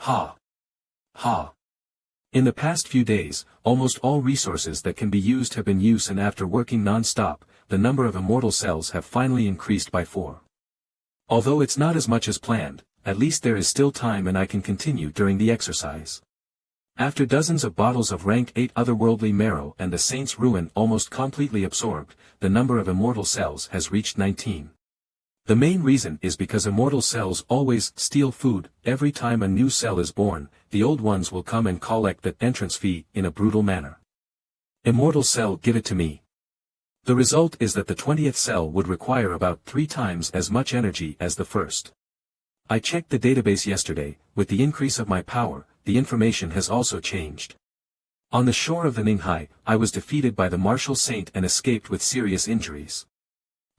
Ha! Ha! In the past few days, almost all resources that can be used have been used, and after working non-stop, the number of immortal cells have finally increased by 4. Although it's not as much as planned, at least there is still time and I can continue during the exercise. After dozens of bottles of rank 8 otherworldly marrow and the Saint's Ruin almost completely absorbed, the number of immortal cells has reached 19. The main reason is because immortal cells always steal food. Every time a new cell is born, the old ones will come and collect that entrance fee in a brutal manner. Immortal cell, give it to me. The result is that the 20th cell would require about 3 times as much energy as the first. I checked the database yesterday. With the increase of my power, the information has also changed. On the shore of the Ninghai, I was defeated by the martial saint and escaped with serious injuries.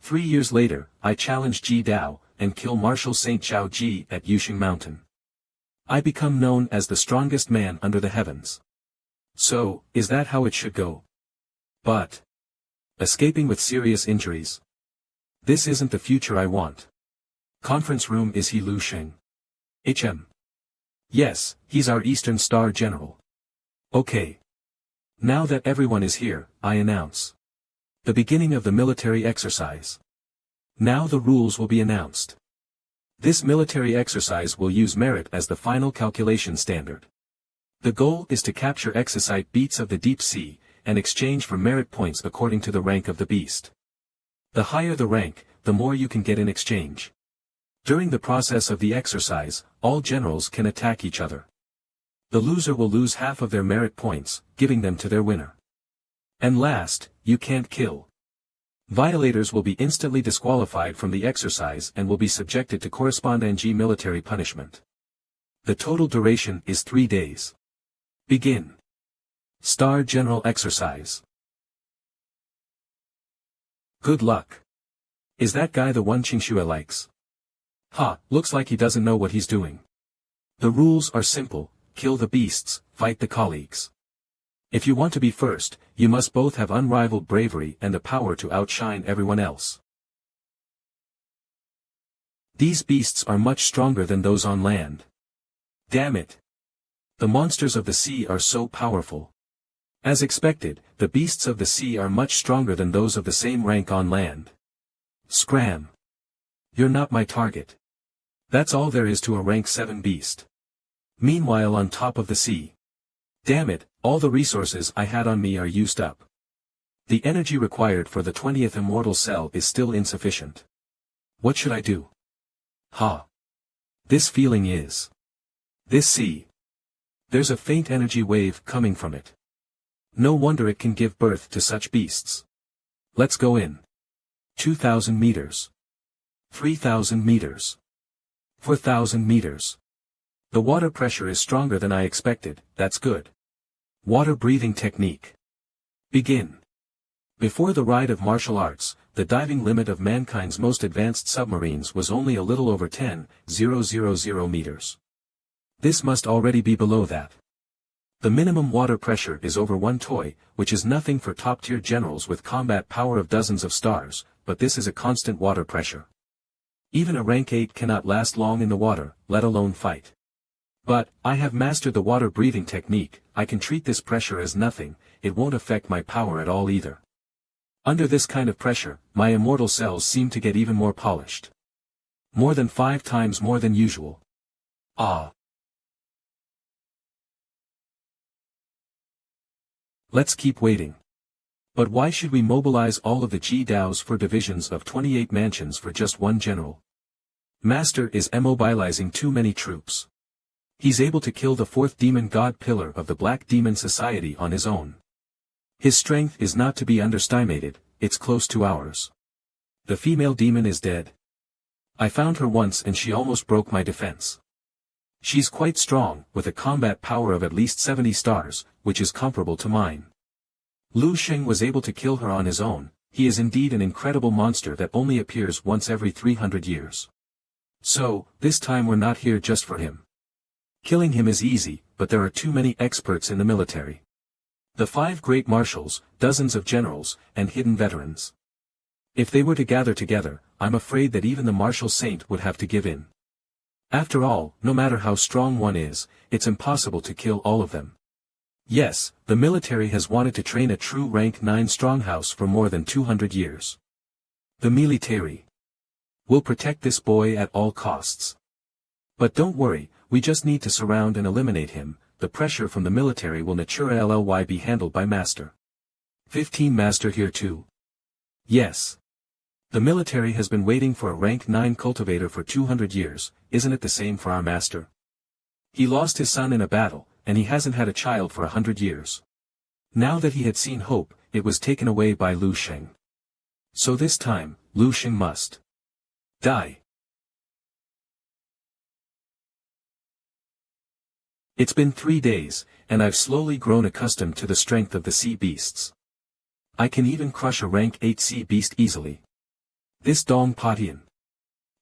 3 years later, I challenge Ji Dao, and kill Martial Saint Chao Ji at Yusheng Mountain. I become known as the strongest man under the heavens. So, is that how it should go? But escaping with serious injuries? This isn't the future I want. Conference room. Is he Lu Sheng? HM. Yes, he's our Eastern Star General. Okay. Now that everyone is here, I announce the beginning of the military exercise. Now the rules will be announced. This military exercise will use merit as the final calculation standard. The goal is to capture exocite beasts of the deep sea, and exchange for merit points according to the rank of the beast. The higher the rank, the more you can get in exchange. During the process of the exercise, all generals can attack each other. The loser will lose half of their merit points, giving them to their winner. And last, you can't kill. Violators will be instantly disqualified from the exercise and will be subjected to corresponding military punishment. The total duration is 3 days. Begin. Star General Exercise. Good luck. Is that guy the one Qingxue likes? Ha, looks like he doesn't know what he's doing. The rules are simple: kill the beasts, fight the colleagues. If you want to be first, you must both have unrivaled bravery and the power to outshine everyone else. These beasts are much stronger than those on land. Damn it! The monsters of the sea are so powerful. As expected, the beasts of the sea are much stronger than those of the same rank on land. Scram! You're not my target. That's all there is to a rank 7 beast. Meanwhile, on top of the sea. Damn it, all the resources I had on me are used up. The energy required for the 20th immortal cell is still insufficient. What should I do? Ha! This feeling is. This sea. There's a faint energy wave coming from it. No wonder it can give birth to such beasts. Let's go in. 2,000 meters. 3,000 meters. 4,000 meters. The water pressure is stronger than I expected. That's good. Water breathing technique. Begin. Before the rite of martial arts, the diving limit of mankind's most advanced submarines was only a little over 10,000 meters. This must already be below that. The minimum water pressure is over 1 toy, which is nothing for top-tier generals with combat power of dozens of stars, but this is a constant water pressure. Even a rank 8 cannot last long in the water, let alone fight. But, I have mastered the water breathing technique. I can treat this pressure as nothing. It won't affect my power at all either. Under this kind of pressure, my immortal cells seem to get even more polished. More than 5 times more than usual. Ah! Let's keep waiting. But why should we mobilize all of the Ji Daos for divisions of 28 mansions for just one general? Master is immobilizing too many troops. He's able to kill the 4th demon god pillar of the Black Demon Society on his own. His strength is not to be underestimated, it's close to ours. The female demon is dead. I found her once and she almost broke my defense. She's quite strong, with a combat power of at least 70 stars, which is comparable to mine. Lu Sheng was able to kill her on his own. He is indeed an incredible monster that only appears once every 300 years. So, this time we're not here just for him. Killing him is easy, but there are too many experts in the military. The 5 great marshals, dozens of generals, and hidden veterans. If they were to gather together, I'm afraid that even the martial saint would have to give in. After all, no matter how strong one is, it's impossible to kill all of them. Yes, the military has wanted to train a true rank 9 stronghouse for more than 200 years. The military will protect this boy at all costs. But don't worry, we just need to surround and eliminate him. The pressure from the military will naturally be handled by Master. 15 Master here too. Yes. The military has been waiting for a rank 9 cultivator for 200 years, isn't it the same for our master? He lost his son in a battle, and he hasn't had a child for 100 years. Now that he had seen hope, it was taken away by Lu Sheng. So this time, Lu Sheng must die. It's been 3 days, and I've slowly grown accustomed to the strength of the sea beasts. I can even crush a rank 8 sea beast easily. This Dong Patian.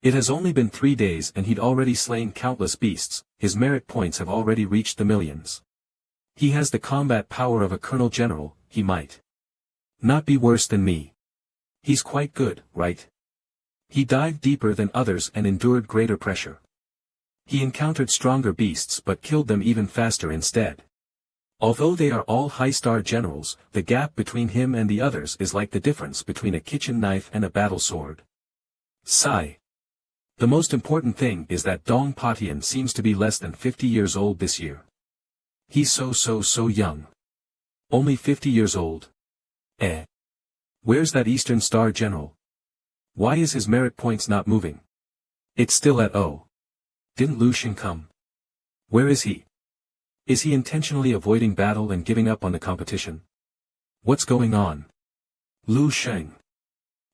It has only been 3 days and he'd already slain countless beasts, his merit points have already reached the millions. He has the combat power of a colonel general, he might not be worse than me. He's quite good, right? He dived deeper than others and endured greater pressure. He encountered stronger beasts but killed them even faster instead. Although they are all high-star generals, the gap between him and the others is like the difference between a kitchen knife and a battle sword. Sigh. The most important thing is that Dong Patian seems to be less than 50 years old this year. He's so young. Only 50 years old. Where's that Eastern Star General? Why is his merit points not moving? It's still at 0. Didn't Lu Sheng come? Where is he? Is he intentionally avoiding battle and giving up on the competition? What's going on? Lu Sheng.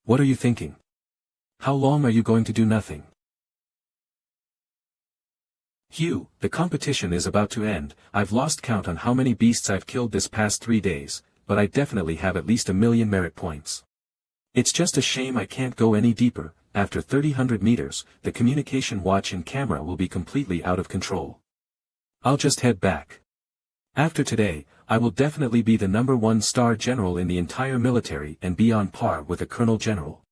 What are you thinking? How long are you going to do nothing? Hugh, the competition is about to end. I've lost count on how many beasts I've killed this past 3 days, but I definitely have at least 1,000,000 merit points. It's just a shame I can't go any deeper. After 300 meters, the communication watch and camera will be completely out of control. I'll just head back. After today, I will definitely be the #1 star general in the entire military and be on par with a colonel general.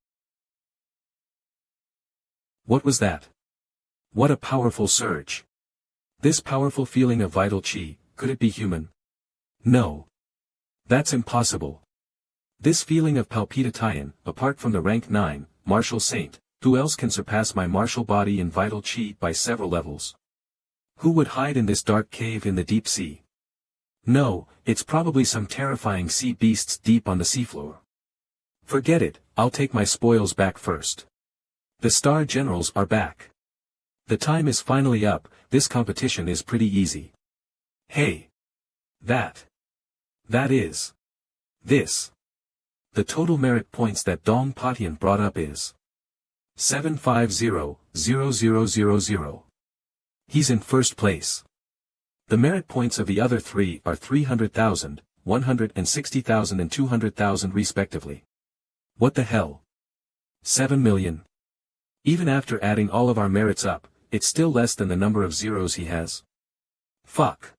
What was that? What a powerful surge. This powerful feeling of vital chi, could it be human? No. That's impossible. This feeling of palpitation, apart from the rank 9, martial saint, who else can surpass my martial body in vital chi by several levels? Who would hide in this dark cave in the deep sea? No, it's probably some terrifying sea beasts deep on the seafloor. Forget it, I'll take my spoils back first. The star generals are back. The time is finally up, this competition is pretty easy. Hey! That is. This. The total merit points that Dong Patian brought up is 750,000. He's in first place. The merit points of the other 3 are 300,000, 160,000 and 200,000 respectively. What the hell? 7 million. Even after adding all of our merits up, it's still less than the number of zeros he has. Fuck.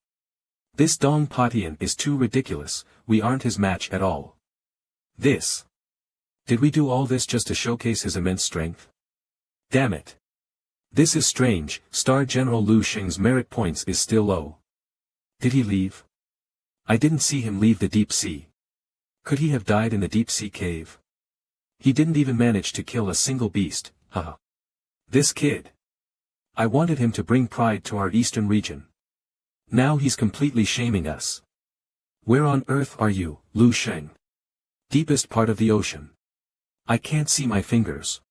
This Dong Patian is too ridiculous, we aren't his match at all. This. Did we do all this just to showcase his immense strength? Damn it. This is strange, Star General Lu Sheng's merit points is still low. Did he leave? I didn't see him leave the deep sea. Could he have died in the deep sea cave? He didn't even manage to kill a single beast, haha. This kid. I wanted him to bring pride to our eastern region. Now he's completely shaming us. Where on earth are you, Lu Sheng? Deepest part of the ocean. I can't see my fingers.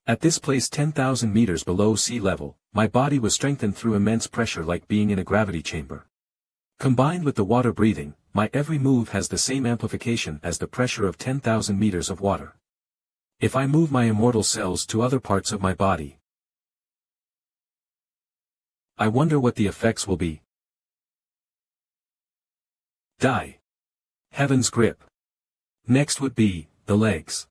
At this place 10,000 meters below sea level, my body was strengthened through immense pressure like being in a gravity chamber. Combined with the water breathing, my every move has the same amplification as the pressure of 10,000 meters of water. If I move my immortal cells to other parts of my body, I wonder what the effects will be. Die. Heaven's grip. Next would be, the legs.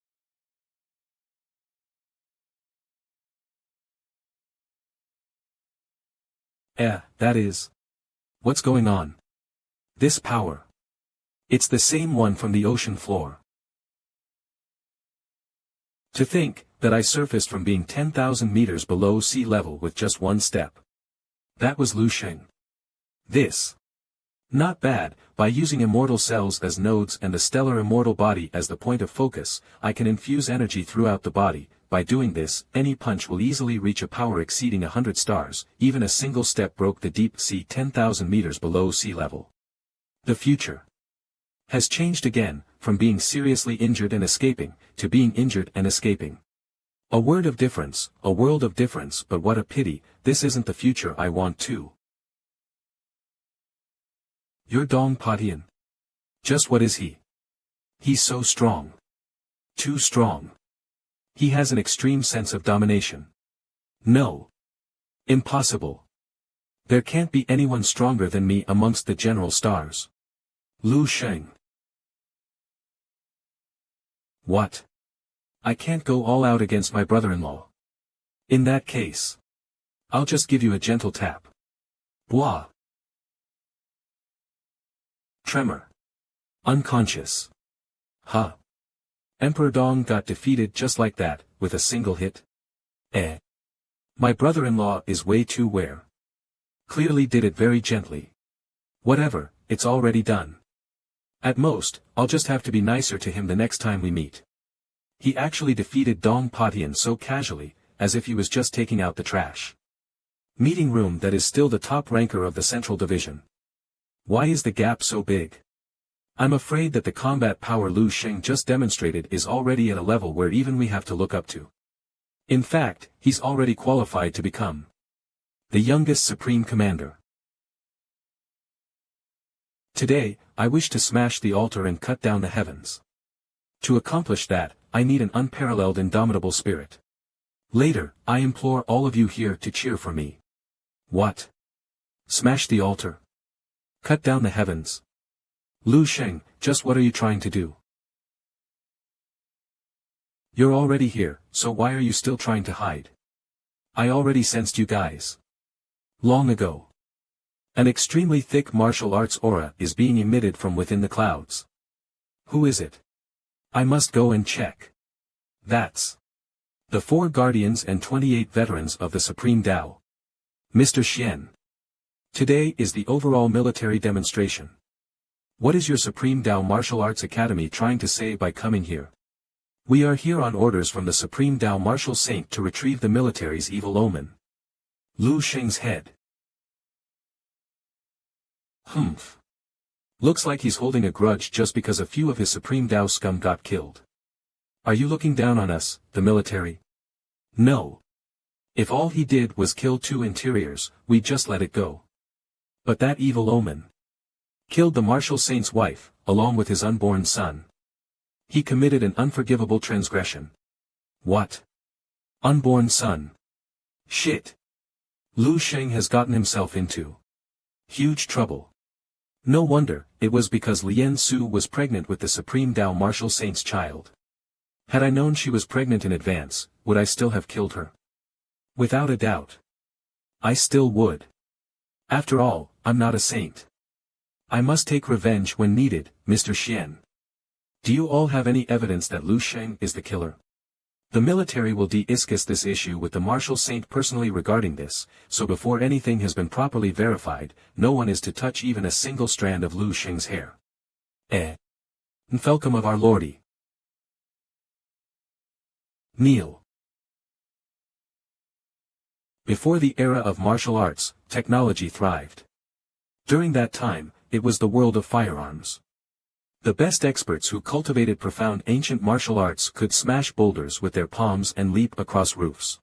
That is. What's going on? This power. It's the same one from the ocean floor. To think that I surfaced from being 10,000 meters below sea level with just one step. That was Lu Sheng. This. Not bad. By using immortal cells as nodes and the stellar immortal body as the point of focus, I can infuse energy throughout the body. By doing this, any punch will easily reach a power exceeding 100 stars. Even a single step broke the deep sea 10,000 meters below sea level. The future has changed again, from being seriously injured and escaping, to being injured and escaping. A world of difference, but what a pity, this isn't the future I want to. You're Dong Patian. Just what is he? He's so strong. Too strong. He has an extreme sense of domination. No. Impossible. There can't be anyone stronger than me amongst the general stars. Lu Sheng. What? I can't go all out against my brother-in-law. In that case, I'll just give you a gentle tap. Blah. Tremor. Unconscious. Huh. Emperor Dong got defeated just like that, with a single hit? My brother-in-law is way too where. Clearly did it very gently. Whatever, it's already done. At most, I'll just have to be nicer to him the next time we meet. He actually defeated Dong Patian so casually, as if he was just taking out the trash. Meeting room that is still the top ranker of the Central Division. Why is the gap so big? I'm afraid that the combat power Lu Sheng just demonstrated is already at a level where even we have to look up to. In fact, he's already qualified to become the youngest Supreme Commander. Today, I wish to smash the altar and cut down the heavens. To accomplish that, I need an unparalleled indomitable spirit. Later, I implore all of you here to cheer for me. What? Smash the altar? Cut down the heavens? Lu Sheng, just what are you trying to do? You're already here, so why are you still trying to hide? I already sensed you guys. Long ago. An extremely thick martial arts aura is being emitted from within the clouds. Who is it? I must go and check. That's the 4 guardians and 28 veterans of the Supreme Dao. Mr. Xian. Today is the overall military demonstration. What is your Supreme Dao Martial Arts Academy trying to say by coming here? We are here on orders from the Supreme Dao Martial Saint to retrieve the military's evil omen. Lu Sheng's head. Humph. Looks like he's holding a grudge just because a few of his Supreme Dao scum got killed. Are you looking down on us, the military? No. If all he did was kill 2 interiors, we'd just let it go. But that evil omen killed the Martial Saint's wife, along with his unborn son. He committed an unforgivable transgression. What? Unborn son. Shit. Lu Sheng has gotten himself into huge trouble. No wonder, it was because Lien Su was pregnant with the Supreme Dao Martial Saint's child. Had I known she was pregnant in advance, would I still have killed her? Without a doubt. I still would. After all, I'm not a saint. I must take revenge when needed, Mr. Xian. Do you all have any evidence that Lu Sheng is the killer? The military will discuss this issue with the Martial Saint personally regarding this, so before anything has been properly verified, no one is to touch even a single strand of Lu Sheng's hair. Nfelcom of our Lordy. Kneel. Before the era of martial arts, technology thrived. During that time, it was the world of firearms. The best experts who cultivated profound ancient martial arts could smash boulders with their palms and leap across roofs.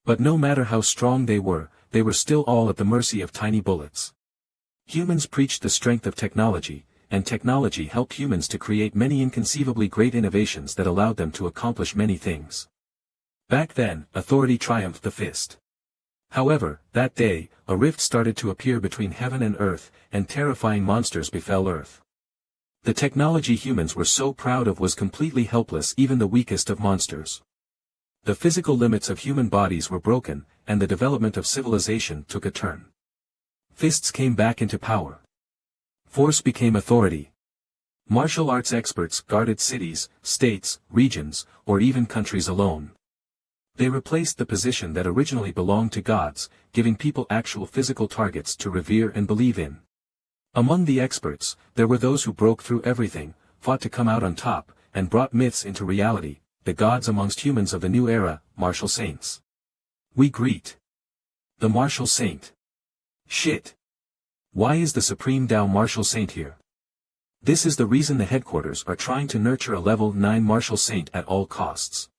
But no matter how strong they were still all at the mercy of tiny bullets. Humans preached the strength of technology, and technology helped humans to create many inconceivably great innovations that allowed them to accomplish many things. Back then, authority triumphed the fist. However, that day, a rift started to appear between heaven and earth, and terrifying monsters befell earth. The technology humans were so proud of was completely helpless, even the weakest of monsters. The physical limits of human bodies were broken, and the development of civilization took a turn. Fists came back into power. Force became authority. Martial arts experts guarded cities, states, regions, or even countries alone. They replaced the position that originally belonged to gods, giving people actual physical targets to revere and believe in. Among the experts, there were those who broke through everything, fought to come out on top, and brought myths into reality, the gods amongst humans of the new era, martial saints. We greet the martial saint. Shit. Why is the Supreme Dao martial saint here? This is the reason the headquarters are trying to nurture a level 9 martial saint at all costs.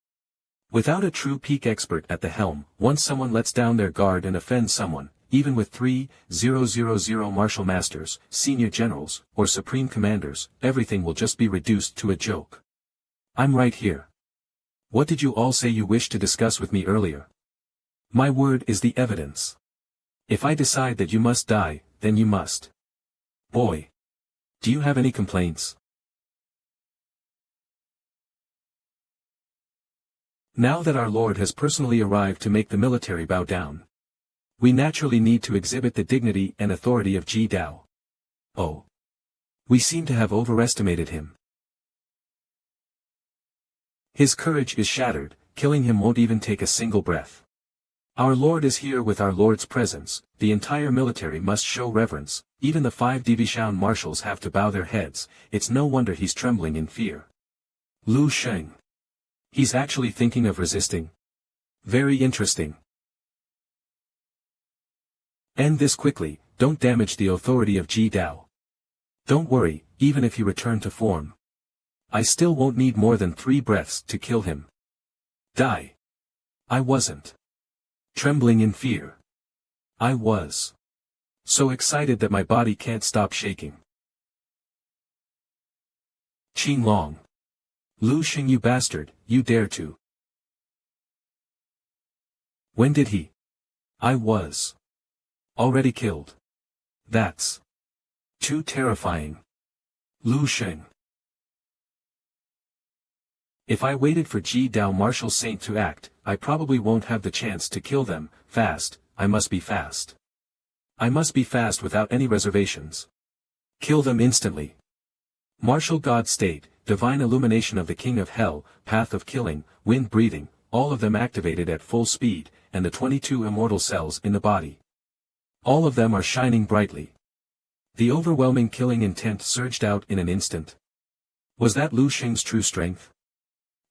Without a true peak expert at the helm, once someone lets down their guard and offends someone, even with 3,000 martial masters, senior generals, or supreme commanders, everything will just be reduced to a joke. I'm right here. What did you all say you wished to discuss with me earlier? My word is the evidence. If I decide that you must die, then you must. Boy. Do you have any complaints? Now that our Lord has personally arrived to make the military bow down, we naturally need to exhibit the dignity and authority of Ji Dao. Oh. We seem to have overestimated him. His courage is shattered, killing him won't even take a single breath. Our Lord is here with our Lord's presence, the entire military must show reverence, even the 5 division marshals have to bow their heads, it's no wonder he's trembling in fear. Lu Sheng. He's actually thinking of resisting. Very interesting. End this quickly, don't damage the authority of Ji Dao. Don't worry, even if he return to form. I still won't need more than 3 breaths to kill him. Die. I wasn't trembling in fear. I was so excited that my body can't stop shaking. Qing Long. Lu Sheng, you bastard, you dare to. When did he? I was already killed. That's too terrifying. Lu Sheng. If I waited for Ji Dao martial saint to act, I probably won't have the chance to kill them. Fast, I must be fast. I must be fast without any reservations. Kill them instantly. Martial God state, divine illumination of the King of Hell, path of killing, wind breathing, all of them activated at full speed, and the 22 immortal cells in the body. All of them are shining brightly. The overwhelming killing intent surged out in an instant. Was that Lu Sheng's true strength?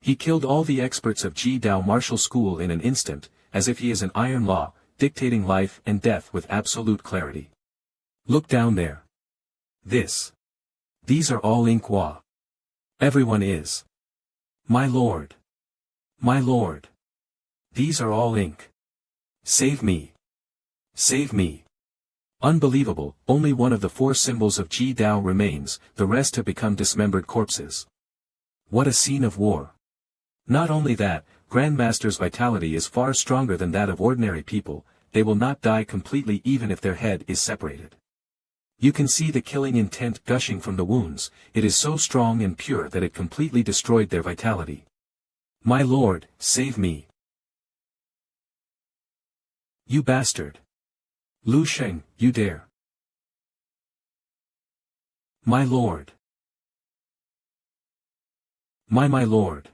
He killed all the experts of Ji Dao martial school in an instant, as if he is an iron law, dictating life and death with absolute clarity. Look down there. These are all ink Hua. Everyone is. My lord. My lord. These are all ink. Save me. Save me. Unbelievable, only one of the 4 symbols of Ji Dao remains, the rest have become dismembered corpses. What a scene of war. Not only that, Grandmaster's vitality is far stronger than that of ordinary people, they will not die completely even if their head is separated. You can see the killing intent gushing from the wounds, it is so strong and pure that it completely destroyed their vitality. My lord, save me. You bastard. Lu Sheng, you dare. My lord. My lord.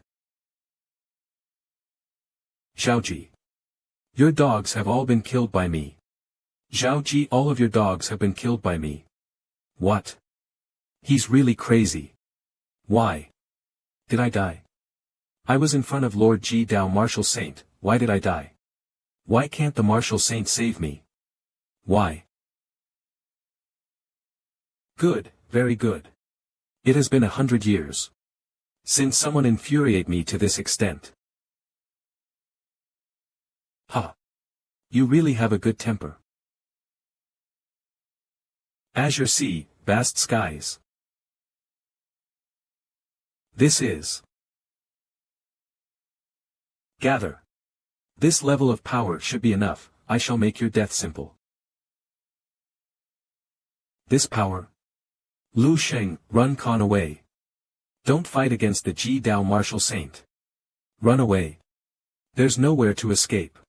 Zhaoji. Your dogs have all been killed by me. Zhaoji, all of your dogs have been killed by me. What? He's really crazy. Why? Did I die? I was in front of Lord Ji Dao martial saint, why did I die? Why can't the martial saint save me? Why? Good, very good. It has been 100 years since someone infuriated me to this extent. Ha! You really have a good temper. Azure sea, vast skies. This is. Gather. This level of power should be enough, I shall make your death simple. This power. Lu Sheng, run Khan away. Don't fight against the Ji Dao martial saint. Run away. There's nowhere to escape.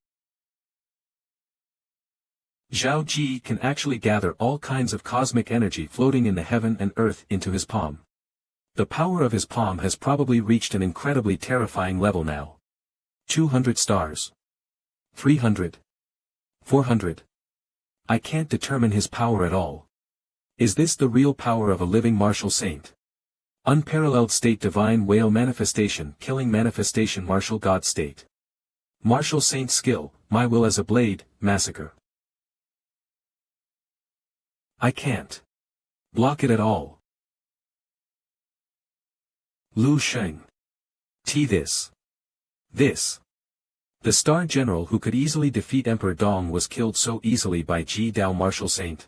Zhao Ji can actually gather all kinds of cosmic energy floating in the heaven and earth into his palm. The power of his palm has probably reached an incredibly terrifying level now. 200 stars. 300. 400. I can't determine his power at all. Is this the real power of a living martial saint? Unparalleled state divine whale manifestation killing manifestation martial god state. Martial saint skill, my will as a blade, massacre. I can't block it at all. Lu Sheng. This. The Star General who could easily defeat Emperor Dong was killed so easily by Ji Dao martial saint.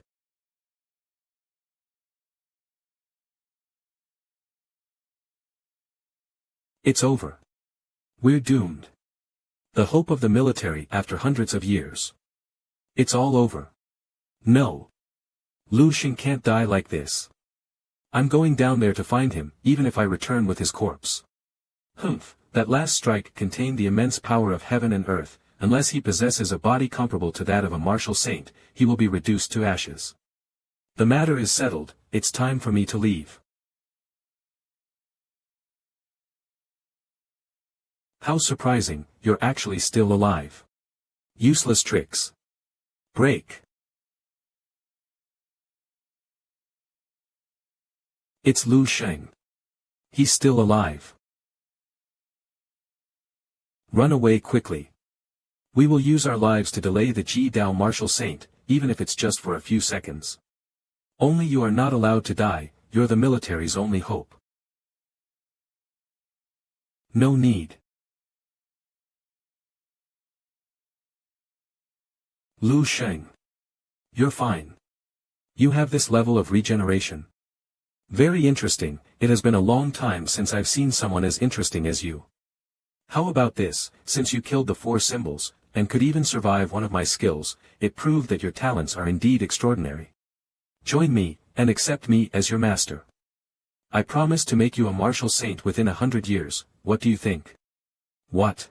It's over. We're doomed. The hope of the military after hundreds of years. It's all over. No. Lu Sheng can't die like this. I'm going down there to find him, even if I return with his corpse. Humph, that last strike contained the immense power of heaven and earth. Unless he possesses a body comparable to that of a martial saint, he will be reduced to ashes. The matter is settled, it's time for me to leave. How surprising, you're actually still alive. Useless tricks. Break. It's Lu Sheng. He's still alive. Run away quickly. We will use our lives to delay the Ji Dao martial saint, even if it's just for a few seconds. Only you are not allowed to die, you're the military's only hope. No need. Lu Sheng. You're fine. You have this level of regeneration. Very interesting, it has been a long time since I've seen someone as interesting as you. How about this, since you killed the 4 symbols, and could even survive one of my skills, it proved that your talents are indeed extraordinary. Join me, and accept me as your master. I promise to make you a martial saint within 100 years, what do you think? What?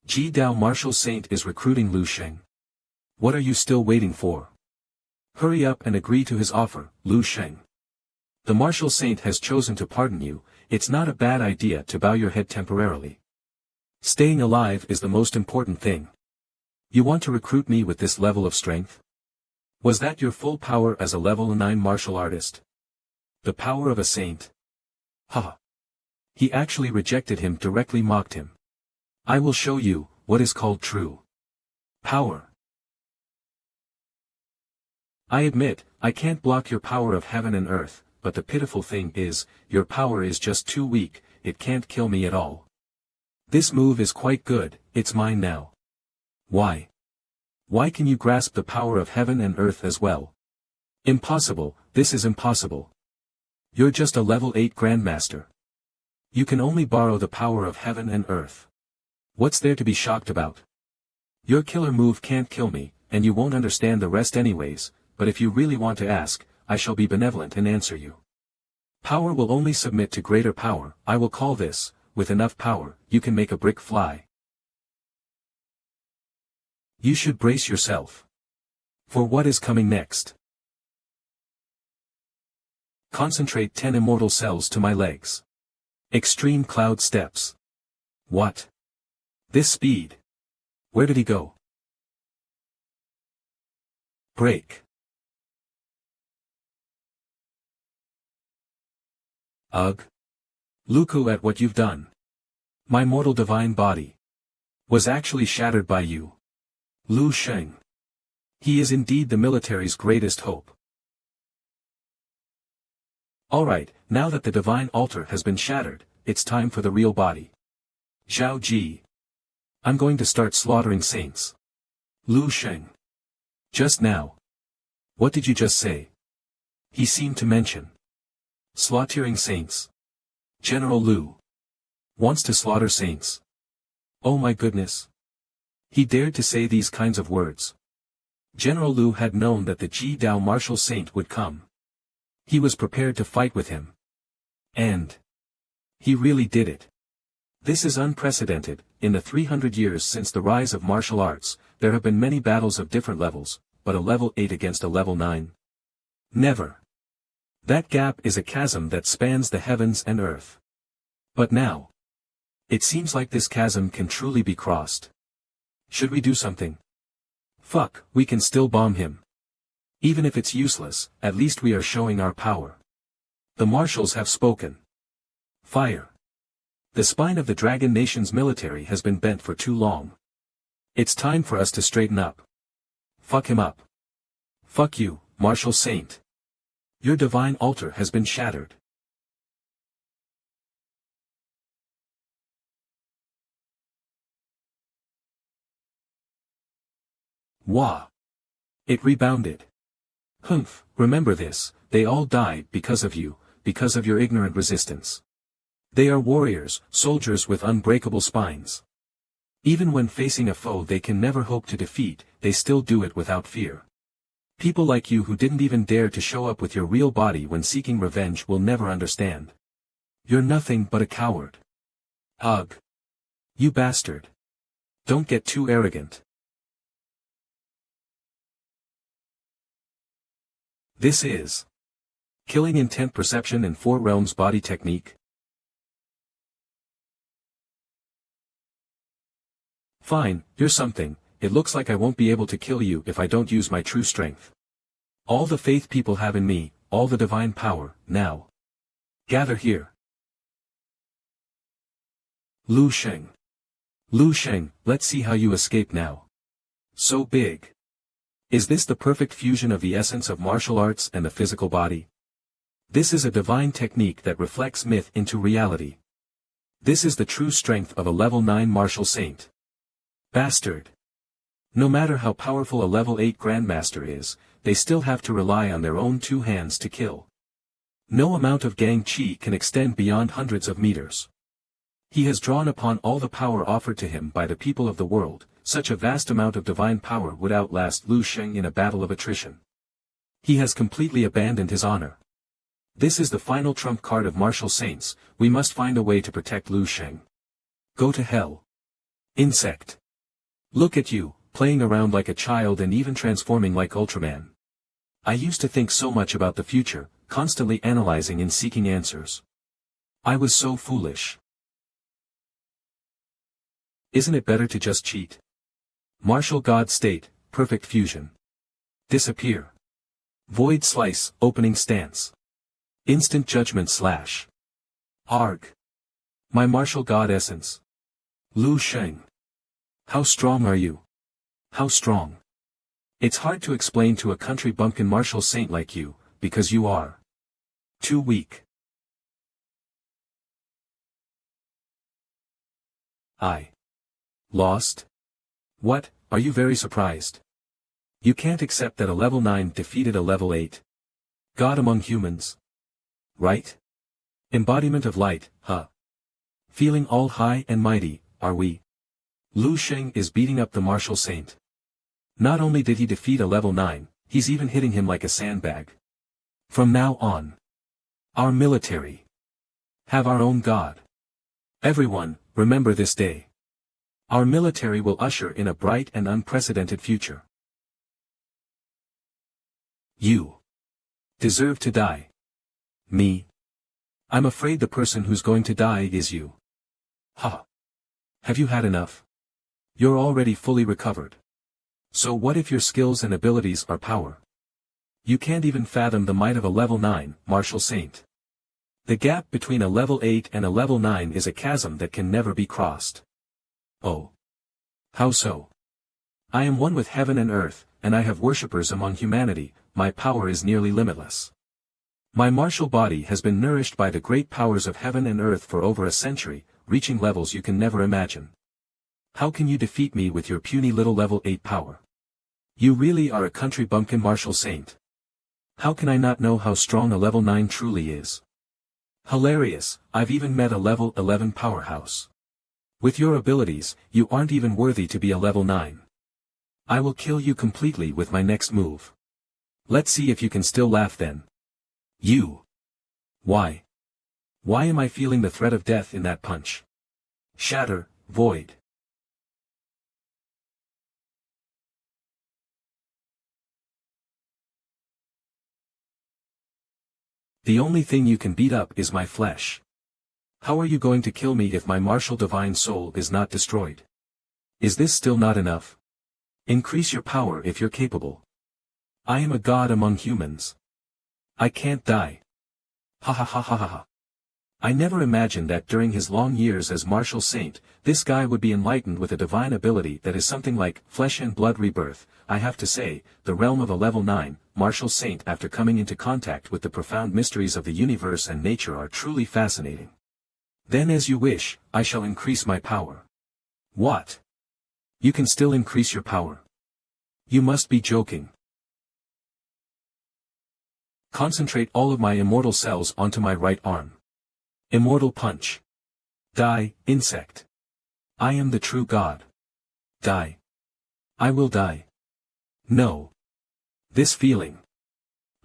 Ji Dao martial saint is recruiting Lu Sheng. What are you still waiting for? Hurry up and agree to his offer, Lu Sheng. The martial saint has chosen to pardon you, it's not a bad idea to bow your head temporarily. Staying alive is the most important thing. You want to recruit me with this level of strength? Was that your full power as a level 9 martial artist? The power of a saint? Haha. He actually rejected him, directly mocked him. I will show you what is called true power. I admit, I can't block your power of heaven and earth, but the pitiful thing is, your power is just too weak, it can't kill me at all. This move is quite good, it's mine now. Why? Why can you grasp the power of heaven and earth as well? Impossible, this is impossible. You're just a level 8 Grandmaster. You can only borrow the power of heaven and earth. What's there to be shocked about? Your killer move can't kill me, and you won't understand the rest anyways, but if you really want to ask, I shall be benevolent and answer you. Power will only submit to greater power, I will call this, with enough power, you can make a brick fly. You should brace yourself for what is coming next. Concentrate 10 immortal cells to my legs. Extreme cloud steps. What? This speed? Where did he go? Break. Ugh. Look at what you've done. My mortal divine body was actually shattered by you. Lu Sheng. He is indeed the military's greatest hope. Alright, now that the divine altar has been shattered, it's time for the real body. Zhao Ji. I'm going to start slaughtering saints. Lu Sheng. Just now. What did you just say? He seemed to mention slaughtering saints. General Lu wants to slaughter saints. Oh my goodness. He dared to say these kinds of words. General Lu had known that the Ji Dao martial saint would come. He was prepared to fight with him. And he really did it. This is unprecedented. In the 300 years since the rise of martial arts, there have been many battles of different levels, but a level 8 against a level 9? Never. That gap is a chasm that spans the heavens and earth. But now, it seems like this chasm can truly be crossed. Should we do something? Fuck, we can still bomb him. Even if it's useless, at least we are showing our power. The marshals have spoken. Fire. The spine of the Dragon Nation's military has been bent for too long. It's time for us to straighten up. Fuck him up. Fuck you, Marshal Saint. Your divine altar has been shattered. Wah. It rebounded. Humph, remember this, they all died because of you, because of your ignorant resistance. They are warriors, soldiers with unbreakable spines. Even when facing a foe they can never hope to defeat, they still do it without fear. People like you who didn't even dare to show up with your real body when seeking revenge will never understand. You're nothing but a coward. Ugh. You bastard. Don't get too arrogant. This is killing intent perception in 4 realms body technique. Fine, you're something. It looks like I won't be able to kill you if I don't use my true strength. All the faith people have in me, all the divine power, now. Gather here. Lu Sheng. Lu Sheng, let's see how you escape now. So big. Is this the perfect fusion of the essence of martial arts and the physical body? This is a divine technique that reflects myth into reality. This is the true strength of a level 9 martial saint. Bastard. No matter how powerful a level 8 grandmaster is, they still have to rely on their own 2 hands to kill. No amount of gang chi can extend beyond hundreds of meters. He has drawn upon all the power offered to him by the people of the world. Such a vast amount of divine power would outlast Lu Sheng in a battle of attrition. He has completely abandoned his honor. This is the final trump card of martial saints, we must find a way to protect Lu Sheng. Go to hell. Insect. Look at you, playing around like a child and even transforming like Ultraman. I used to think so much about the future, constantly analyzing and seeking answers. I was so foolish. Isn't it better to just cheat? Martial God state, perfect fusion. Disappear. Void slice, opening stance. Instant judgment slash. Arg. My martial God essence. Lu Sheng. How strong are you? How strong? It's hard to explain to a country bumpkin martial saint like you, because you are too weak. I lost? What, are you very surprised? You can't accept that a level 9 defeated a level 8. God among humans. Right? Embodiment of light, huh? Feeling all high and mighty, are we? Lu Sheng is beating up the martial saint. Not only did he defeat a level 9, he's even hitting him like a sandbag. From now on, our military have our own God. Everyone, remember this day. Our military will usher in a bright and unprecedented future. You deserve to die. Me? I'm afraid the person who's going to die is you. Ha! Have you had enough? You're already fully recovered. So what if your skills and abilities are power? You can't even fathom the might of a level 9, martial saint. The gap between a level 8 and a level 9 is a chasm that can never be crossed. Oh. How so? I am one with heaven and earth, and I have worshippers among humanity, my power is nearly limitless. My martial body has been nourished by the great powers of heaven and earth for over a century, reaching levels you can never imagine. How can you defeat me with your puny little level 8 power? You really are a country bumpkin martial saint. How can I not know how strong a level 9 truly is? Hilarious, I've even met a level 11 powerhouse. With your abilities, you aren't even worthy to be a level 9. I will kill you completely with my next move. Let's see if you can still laugh then. You. Why? Why am I feeling the threat of death in that punch? Shatter, void. The only thing you can beat up is my flesh. How are you going to kill me if my martial divine soul is not destroyed? Is this still not enough? Increase your power if you're capable. I am a god among humans. I can't die. Ha ha ha ha ha ha. I never imagined that during his long years as martial saint, this guy would be enlightened with a divine ability that is something like flesh and blood rebirth. I have to say, the realm of a level 9, martial saint after coming into contact with the profound mysteries of the universe and nature are truly fascinating. Then as you wish, I shall increase my power. What? You can still increase your power? You must be joking. Concentrate all of my immortal cells onto my right arm. Immortal punch. Die, insect. I am the true God. Die. I will die. No. This feeling.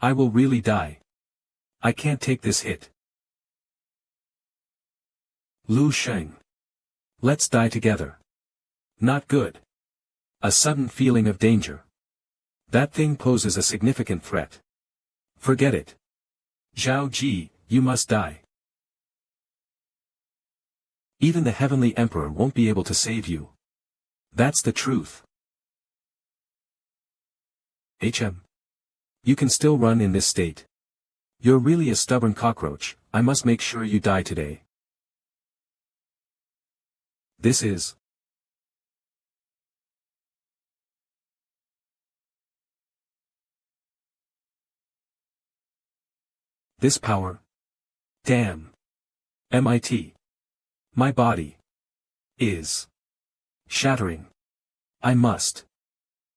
I will really die. I can't take this hit. Lu Sheng. Let's die together. Not good. A sudden feeling of danger. That thing poses a significant threat. Forget it. Zhao Ji, you must die. Even the Heavenly Emperor won't be able to save you. That's the truth. You can still run in this state. You're really a stubborn cockroach. I must make sure you die today. This is this power. Damn. MIT. My body is shattering. I must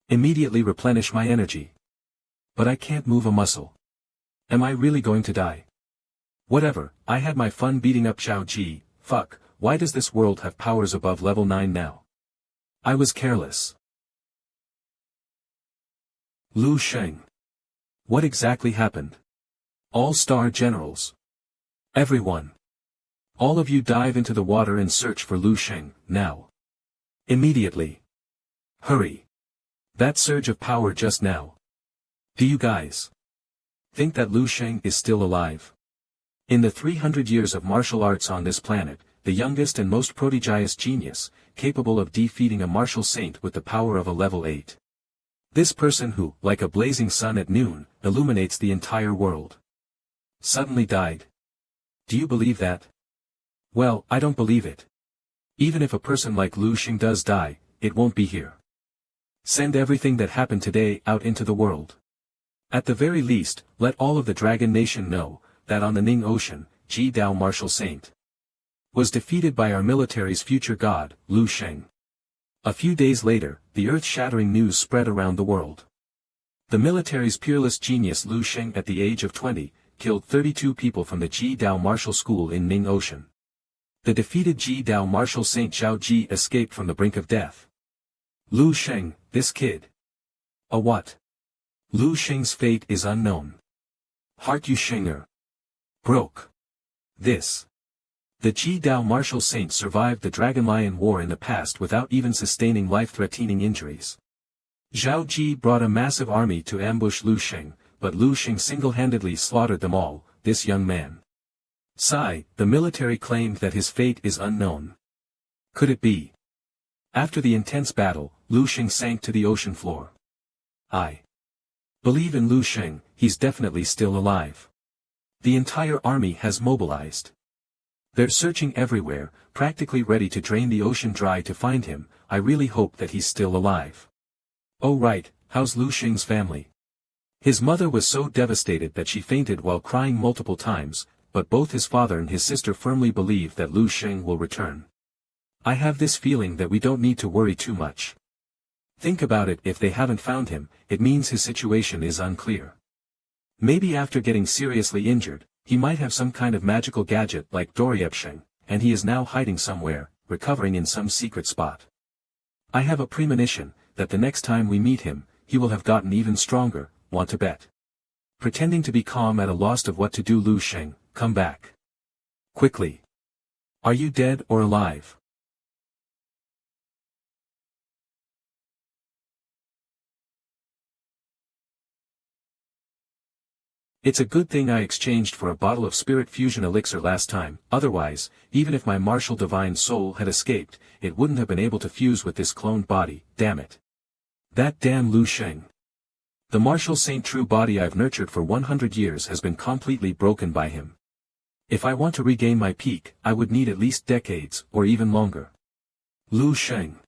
immediately replenish my energy. But I can't move a muscle. Am I really going to die? Whatever, I had my fun beating up Zhao Ji. Fuck, why does this world have powers above level 9 now? I was careless. Lu Sheng. What exactly happened? All-star generals. Everyone. All of you dive into the water and search for Lu Sheng, now. Immediately. Hurry. That surge of power just now. Do you guys think that Lu Sheng is still alive? In the 300 years of martial arts on this planet, the youngest and most prodigious genius, capable of defeating a martial saint with the power of a level 8. This person who, like a blazing sun at noon, illuminates the entire world. Suddenly died. Do you believe that? Well, I don't believe it. Even if a person like Lu Sheng does die, it won't be here. Send everything that happened today out into the world. At the very least, let all of the Dragon Nation know, that on the Ning Ocean, Ji Dao martial saint was defeated by our military's future god, Lu Sheng. A few days later, the earth-shattering news spread around the world. The military's peerless genius Lu Sheng at the age of 20, killed 32 people from the Ji Dao martial school in Ning Ocean. The defeated Ji Dao martial saint Zhao Ji escaped from the brink of death. Lu Sheng, this kid. A what? Lu Sheng's fate is unknown. Heart Yu Shenger. Broke. This. The Ji Dao martial saint survived the Dragon Lion War in the past without even sustaining life-threatening injuries. Zhao Ji brought a massive army to ambush Lu Sheng, but Lu Sheng single-handedly slaughtered them all, this young man. Sigh, the military claimed that his fate is unknown. Could it be? After the intense battle, Lu Sheng sank to the ocean floor. I believe in Lu Sheng, he's definitely still alive. The entire army has mobilized. They're searching everywhere, practically ready to drain the ocean dry to find him. I really hope that he's still alive. Oh right, how's Lu Sheng's family? His mother was so devastated that she fainted while crying multiple times, but both his father and his sister firmly believe that Lu Sheng will return. I have this feeling that we don't need to worry too much. Think about it, if they haven't found him, it means his situation is unclear. Maybe after getting seriously injured, he might have some kind of magical gadget like Doryepsheng, and he is now hiding somewhere, recovering in some secret spot. I have a premonition, that the next time we meet him, he will have gotten even stronger. Want to bet? Pretending to be calm at a loss of what to do. Lu Sheng, come back. Quickly. Are you dead or alive? It's a good thing I exchanged for a bottle of spirit fusion elixir last time, otherwise, even if my martial divine soul had escaped, it wouldn't have been able to fuse with this cloned body, damn it. That damn Lu Sheng. The martial saint true body I've nurtured for 100 years has been completely broken by him. If I want to regain my peak, I would need at least decades, or even longer. Lu Sheng.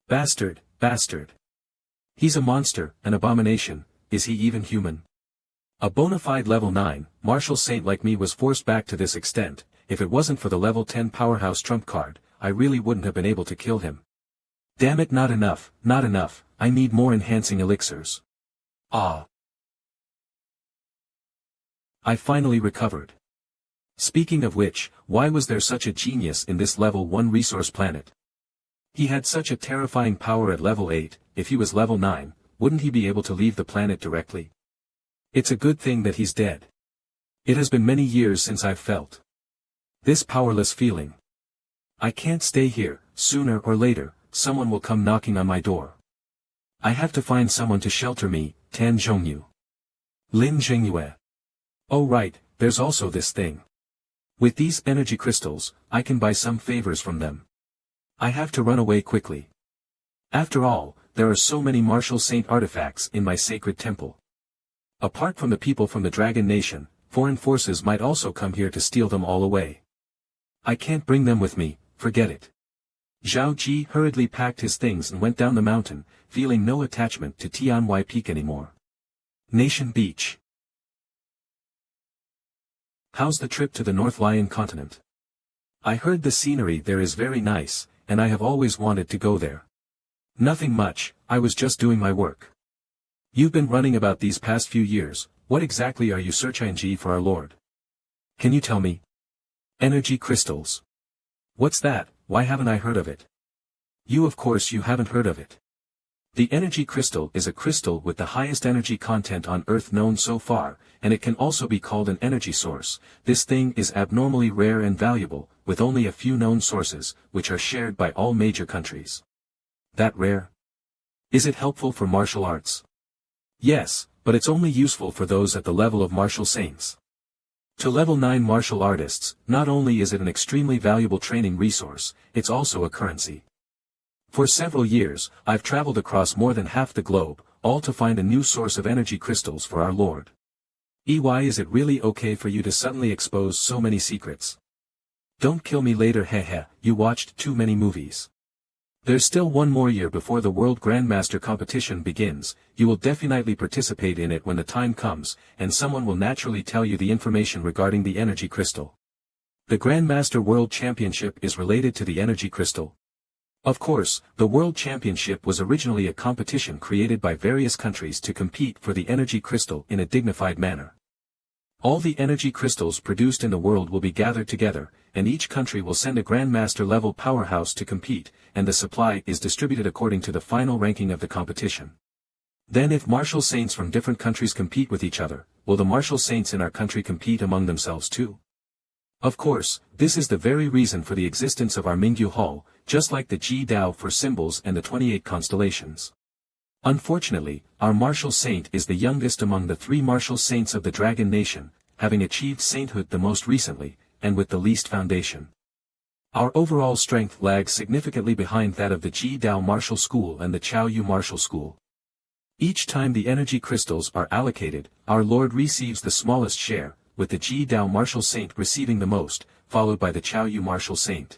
Bastard, bastard. He's a monster, an abomination. Is he even human? A bona fide level 9, martial saint like me was forced back to this extent. If it wasn't for the level 10 powerhouse trump card, I really wouldn't have been able to kill him. Damn it, not enough, I need more enhancing elixirs. Ah. I finally recovered. Speaking of which, why was there such a genius in this level 1 resource planet? He had such a terrifying power at level 8, if he was level 9, wouldn't he be able to leave the planet directly? It's a good thing that he's dead. It has been many years since I've felt this powerless feeling. I can't stay here, sooner or later, someone will come knocking on my door. I have to find someone to shelter me, Tan Zhongyu. Lin Zhengyue. Oh right, there's also this thing. With these energy crystals, I can buy some favors from them. I have to run away quickly. After all, there are so many martial saint artifacts in my sacred temple. Apart from the people from the Dragon Nation, foreign forces might also come here to steal them all away. I can't bring them with me, forget it. Zhao Ji hurriedly packed his things and went down the mountain, feeling no attachment to Tianhui Peak anymore. Nation Beach. How's the trip to the North Lion continent? I heard the scenery there is very nice, and I have always wanted to go there. Nothing much, I was just doing my work. You've been running about these past few years, what exactly are you searching for our Lord? Can you tell me? Energy crystals. What's that, why haven't I heard of it? Of course you haven't heard of it. The energy crystal is a crystal with the highest energy content on Earth known so far, and it can also be called an energy source. This thing is abnormally rare and valuable, with only a few known sources, which are shared by all major countries. That rare? Is it helpful for martial arts? Yes, but it's only useful for those at the level of martial saints. To level 9 martial artists, not only is it an extremely valuable training resource, it's also a currency. For several years, I've traveled across more than half the globe, all to find a new source of energy crystals for our Lord. Why is it really okay for you to suddenly expose so many secrets? Don't kill me later, hehe, you watched too many movies. There's still one more year before the World Grandmaster competition begins. You will definitely participate in it when the time comes, and someone will naturally tell you the information regarding the energy crystal. The Grandmaster World Championship is related to the energy crystal. Of course, the World Championship was originally a competition created by various countries to compete for the energy crystal in a dignified manner. All the energy crystals produced in the world will be gathered together, and each country will send a Grandmaster level powerhouse to compete, and the supply is distributed according to the final ranking of the competition. Then if martial saints from different countries compete with each other, will the martial saints in our country compete among themselves too? Of course, this is the very reason for the existence of our Mingyu Hall, just like the Ji Dao for symbols and the 28 constellations. Unfortunately, our martial saint is the youngest among the 3 martial saints of the Dragon Nation, having achieved sainthood the most recently, and with the least foundation. Our overall strength lags significantly behind that of the Ji Dao Martial School and the Chao Yu Martial School. Each time the energy crystals are allocated, our Lord receives the smallest share, with the Ji Dao Martial Saint receiving the most, followed by the Chao Yu Martial Saint.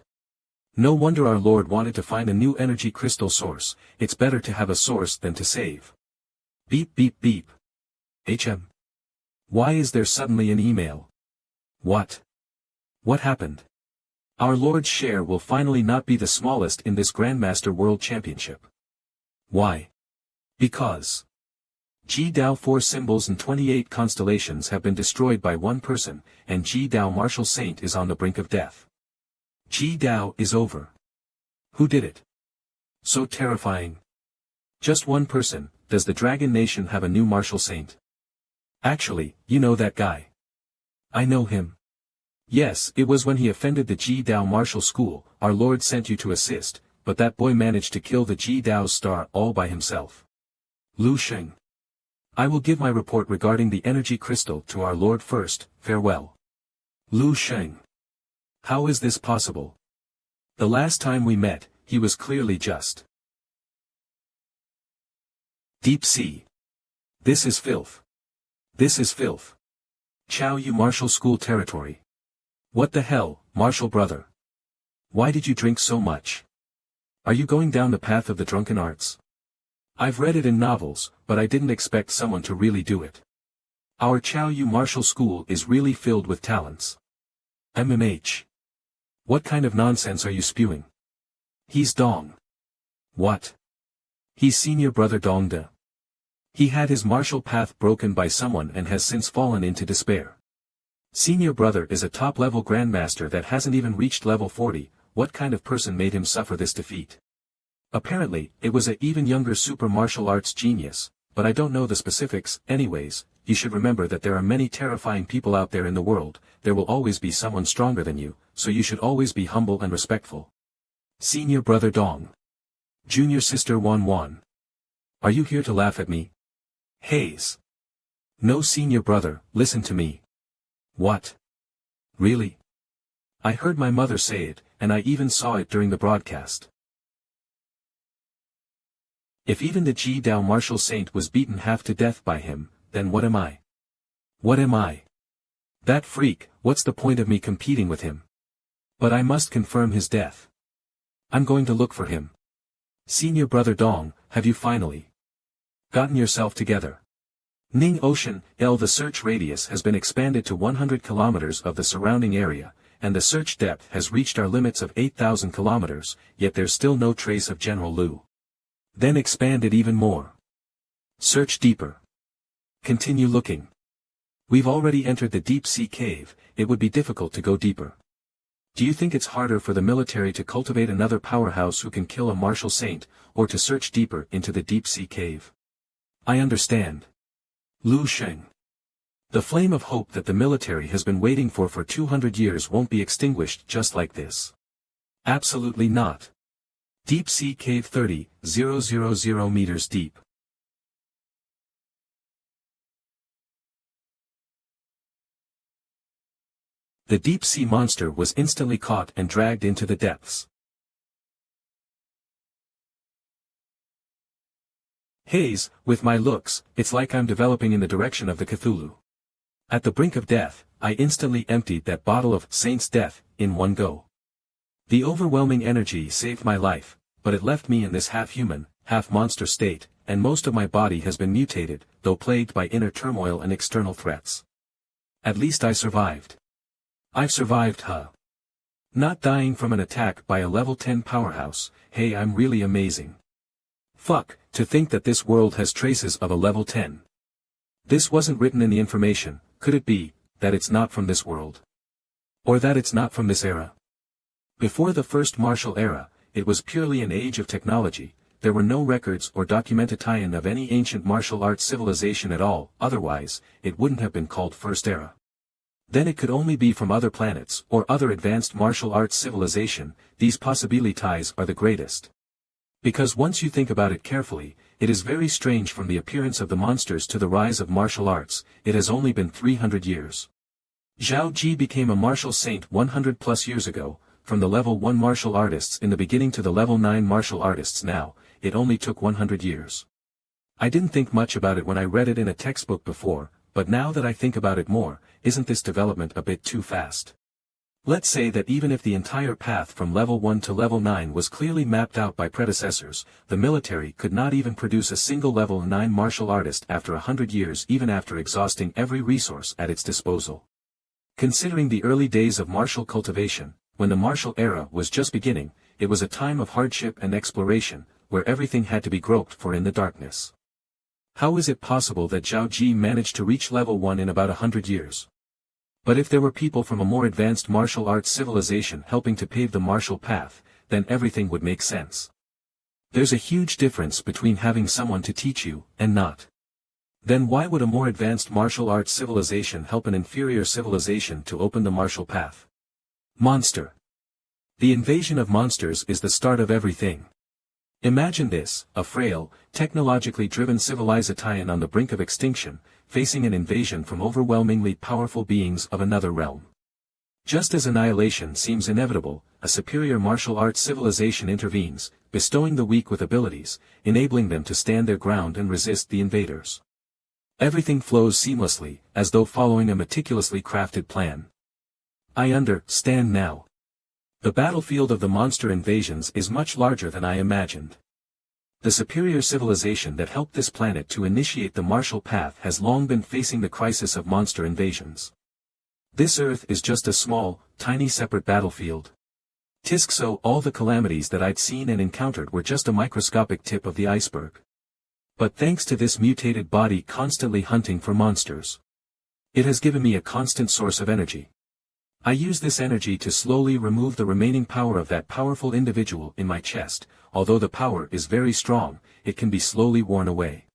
No wonder our Lord wanted to find a new energy crystal source. It's better to have a source than to save. Beep beep beep. HM. Why is there suddenly an email? What? What happened? Our Lord's share will finally not be the smallest in this Grandmaster World Championship. Why? Because Ji Dao 4 symbols and 28 constellations have been destroyed by one person, and Ji Dao Martial Saint is on the brink of death. Ji Dao is over. Who did it? So terrifying. Just one person. Does the Dragon Nation have a new martial saint? Actually, you know that guy. I know him. Yes, it was when he offended the Ji Dao Martial School, our Lord sent you to assist, but that boy managed to kill the Ji Dao's star all by himself. Lu Sheng. I will give my report regarding the energy crystal to our Lord first, farewell. Lu Sheng. How is this possible? The last time we met, he was clearly just. Deep sea. This is filth. This is filth. Chao Yu Martial School territory. What the hell, Martial brother? Why did you drink so much? Are you going down the path of the drunken arts? I've read it in novels, but I didn't expect someone to really do it. Our Chao Yu Martial School is really filled with talents. MMH. What kind of nonsense are you spewing? He's Dong. What? He's senior brother Dong De. He had his martial path broken by someone and has since fallen into despair. Senior brother is a top-level grandmaster that hasn't even reached level 40, what kind of person made him suffer this defeat? Apparently, it was an even younger super martial arts genius, but I don't know the specifics. Anyways, you should remember that there are many terrifying people out there in the world, there will always be someone stronger than you, so you should always be humble and respectful. Senior brother Dong. Junior sister Wan Wan. Are you here to laugh at me? Hayes. No senior brother, listen to me. What? Really? I heard my mother say it, and I even saw it during the broadcast. If even the Ji Dao martial saint was beaten half to death by him, then what am I? What am I? That freak, what's the point of me competing with him? But I must confirm his death. I'm going to look for him. Senior brother Dong, have you finally gotten yourself together? Ning Ocean, the search radius has been expanded to 100 kilometers of the surrounding area, and the search depth has reached our limits of 8,000 kilometers, yet there's still no trace of General Lu. Then expand it even more. Search deeper. Continue looking. We've already entered the deep sea cave, it would be difficult to go deeper. Do you think it's harder for the military to cultivate another powerhouse who can kill a martial saint, or to search deeper into the deep sea cave? I understand. Lu Sheng. The flame of hope that the military has been waiting for 200 years won't be extinguished just like this. Absolutely not. Deep Sea Cave 30,000 meters deep. The deep sea monster was instantly caught and dragged into the depths. Hayes, with my looks, it's like I'm developing in the direction of the Cthulhu. At the brink of death, I instantly emptied that bottle of Saint's Death in one go. The overwhelming energy saved my life, but it left me in this half-human, half-monster state, and most of my body has been mutated, though plagued by inner turmoil and external threats. At least I survived. I've survived, huh? Not dying from an attack by a level 10 powerhouse, hey, I'm really amazing. Fuck, to think that this world has traces of a level 10. This wasn't written in the information, could it be, that it's not from this world? Or that it's not from this era? Before the first martial era, it was purely an age of technology, there were no records or documentation of any ancient martial arts civilization at all, otherwise, it wouldn't have been called First Era. Then it could only be from other planets or other advanced martial arts civilization, these possibilities are the greatest. Because once you think about it carefully, it is very strange from the appearance of the monsters to the rise of martial arts, it has only been 300 years. Zhao Ji became a martial saint 100 plus years ago, from the level 1 martial artists in the beginning to the level 9 martial artists now, it only took 100 years. I didn't think much about it when I read it in a textbook before, but now that I think about it more, isn't this development a bit too fast? Let's say that even if the entire path from level 1 to level 9 was clearly mapped out by predecessors, the military could not even produce a single level 9 martial artist after 100 years, even after exhausting every resource at its disposal. Considering the early days of martial cultivation, when the martial era was just beginning, it was a time of hardship and exploration, where everything had to be groped for in the darkness. How is it possible that Zhao Ji managed to reach level 1 in about 100 years? But if there were people from a more advanced martial arts civilization helping to pave the martial path, then everything would make sense. There's a huge difference between having someone to teach you, and not. Then why would a more advanced martial arts civilization help an inferior civilization to open the martial path? Monster. The invasion of monsters is the start of everything. Imagine this, a frail, technologically driven civilization on the brink of extinction, facing an invasion from overwhelmingly powerful beings of another realm. Just as annihilation seems inevitable, a superior martial arts civilization intervenes, bestowing the weak with abilities, enabling them to stand their ground and resist the invaders. Everything flows seamlessly, as though following a meticulously crafted plan. I understand now. The battlefield of the monster invasions is much larger than I imagined. The superior civilization that helped this planet to initiate the martial path has long been facing the crisis of monster invasions. This Earth is just a small, tiny separate battlefield. So all the calamities that I'd seen and encountered were just a microscopic tip of the iceberg. But thanks to this mutated body constantly hunting for monsters, it has given me a constant source of energy. I use this energy to slowly remove the remaining power of that powerful individual in my chest. Although the power is very strong, it can be slowly worn away.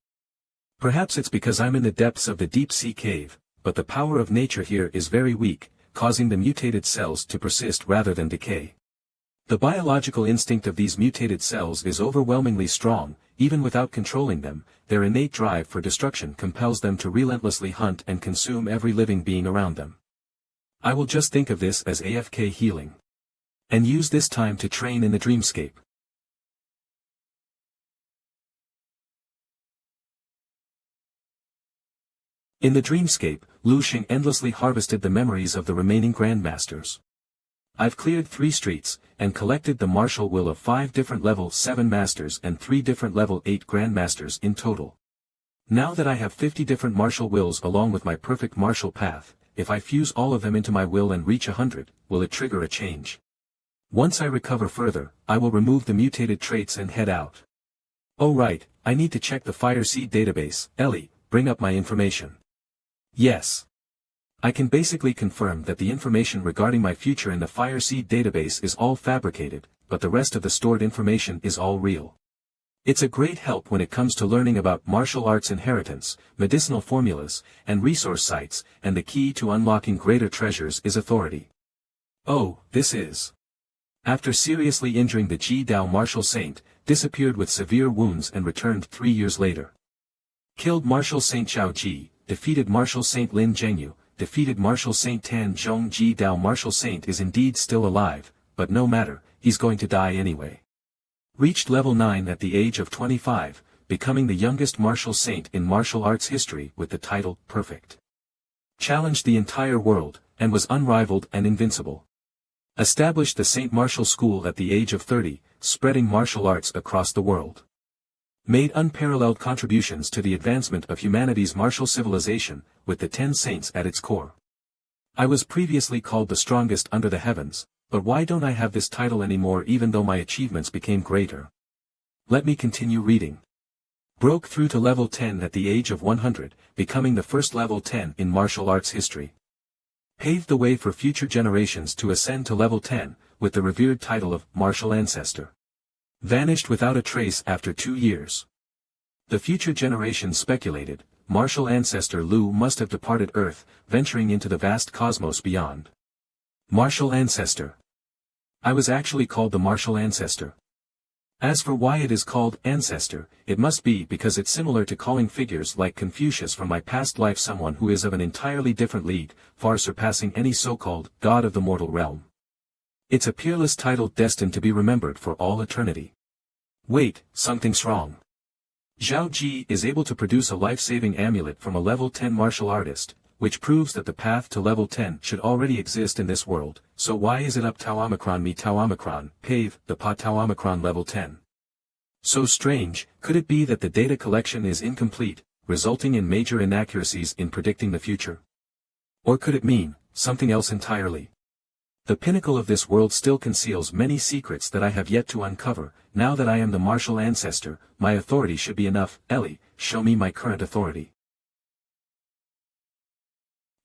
Perhaps it's because I'm in the depths of the deep-sea cave, but the power of nature here is very weak, causing the mutated cells to persist rather than decay. The biological instinct of these mutated cells is overwhelmingly strong. Even without controlling them, their innate drive for destruction compels them to relentlessly hunt and consume every living being around them. I will just think of this as AFK healing. And use this time to train in the dreamscape. In the dreamscape, Lu Xing endlessly harvested the memories of the remaining grandmasters. I've cleared 3 streets, and collected the martial will of 5 different level 7 masters and 3 different level 8 grandmasters in total. Now that I have 50 different martial wills along with my perfect martial path, if I fuse all of them into my will and reach 100, will it trigger a change? Once I recover further, I will remove the mutated traits and head out. Oh right, I need to check the Fire Seed database. Ellie, bring up my information. Yes. I can basically confirm that the information regarding my future in the Fire Seed database is all fabricated, but the rest of the stored information is all real. It's a great help when it comes to learning about martial arts inheritance, medicinal formulas, and resource sites, and the key to unlocking greater treasures is authority. Oh, this is. After seriously injuring the Ji Dao martial saint, disappeared with severe wounds and returned 3 years later. Killed Martial Saint Xiao Ji, defeated Martial Saint Lin Zhengyu, defeated Martial Saint Tan Zhong. Ji Dao martial saint is indeed still alive, but no matter, he's going to die anyway. Reached level 9 at the age of 25, becoming the youngest martial saint in martial arts history with the title Perfect. Challenged the entire world, and was unrivaled and invincible. Established the Saint Martial School at the age of 30, spreading martial arts across the world. Made unparalleled contributions to the advancement of humanity's martial civilization, with the 10 saints at its core. I was previously called the strongest under the heavens, but why don't I have this title anymore even though my achievements became greater? Let me continue reading. Broke through to level 10 at the age of 100, becoming the first level 10 in martial arts history. Paved the way for future generations to ascend to level 10, with the revered title of Martial Ancestor. Vanished without a trace after 2 years. The future generations speculated, Martial Ancestor Lu must have departed Earth, venturing into the vast cosmos beyond. Martial Ancestor. I was actually called the Martial Ancestor. As for why it is called Ancestor, it must be because it's similar to calling figures like Confucius from my past life someone who is of an entirely different league, far surpassing any so-called god of the mortal realm. It's a peerless title destined to be remembered for all eternity. Wait, something's wrong. Zhao Ji is able to produce a life-saving amulet from a level 10 martial artist, which proves that the path to level 10 should already exist in this world, so why is it up Tau Omicron me Tau Omicron, pave, the pa Tau Omicron level 10? So strange, could it be that the data collection is incomplete, resulting in major inaccuracies in predicting the future? Or could it mean something else entirely? The pinnacle of this world still conceals many secrets that I have yet to uncover. Now that I am the Martial Ancestor, my authority should be enough. Ellie, show me my current authority.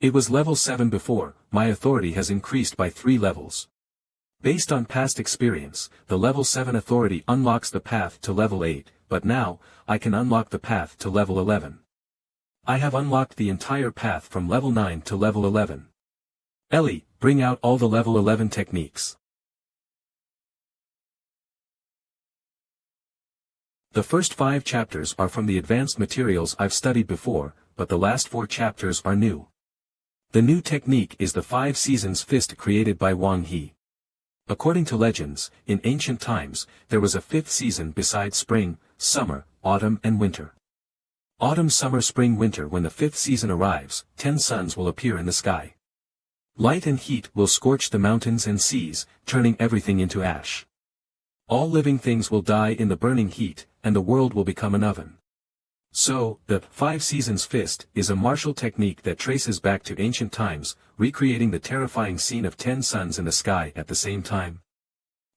It was level 7 before, my authority has increased by 3 levels. Based on past experience, the level 7 authority unlocks the path to level 8, but now, I can unlock the path to level 11. I have unlocked the entire path from level 9 to level 11. Ellie, bring out all the level 11 techniques. The first 5 chapters are from the advanced materials I've studied before, but the last 4 chapters are new. The new technique is the 5 seasons fist created by Wang He. According to legends, in ancient times, there was a 5th season besides spring, summer, autumn and winter. Autumn, summer, spring, winter. When the 5th season arrives, 10 suns will appear in the sky. Light and heat will scorch the mountains and seas, turning everything into ash. All living things will die in the burning heat, and the world will become an oven. So, the 5 seasons fist is a martial technique that traces back to ancient times, recreating the terrifying scene of 10 suns in the sky at the same time.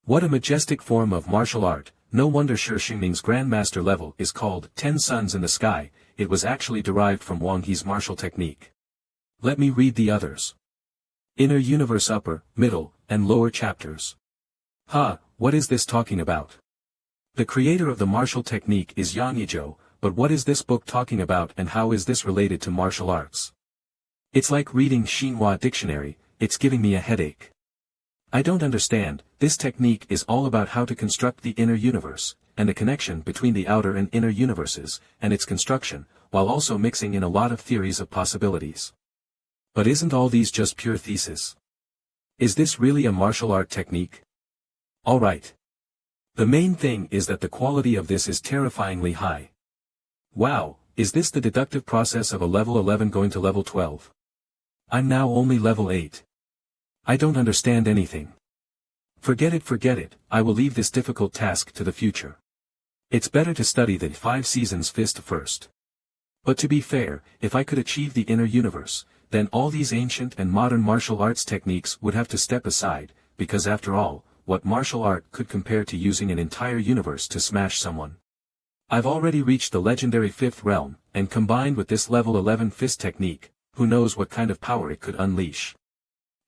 What a majestic form of martial art! No wonder Shi Xingming's Grandmaster level is called 10 Suns in the Sky. It was actually derived from Wang He's martial technique. Let me read the others. Inner Universe upper, middle, and lower chapters. What is this talking about? The creator of the martial technique is Yang Yizhou, but what is this book talking about and how is this related to martial arts? It's like reading Xinhua dictionary, it's giving me a headache. I don't understand. This technique is all about how to construct the inner universe, and the connection between the outer and inner universes, and its construction, while also mixing in a lot of theories of possibilities. But isn't all these just pure thesis? Is this really a martial art technique? Alright. The main thing is that the quality of this is terrifyingly high. Wow, is this the deductive process of a level 11 going to level 12? I'm now only level 8. I don't understand anything. Forget it, I will leave this difficult task to the future. It's better to study the 5 seasons fist first. But to be fair, if I could achieve the inner universe, then all these ancient and modern martial arts techniques would have to step aside, because after all, what martial art could compare to using an entire universe to smash someone? I've already reached the legendary 5th realm, and combined with this level 11 fist technique, who knows what kind of power it could unleash.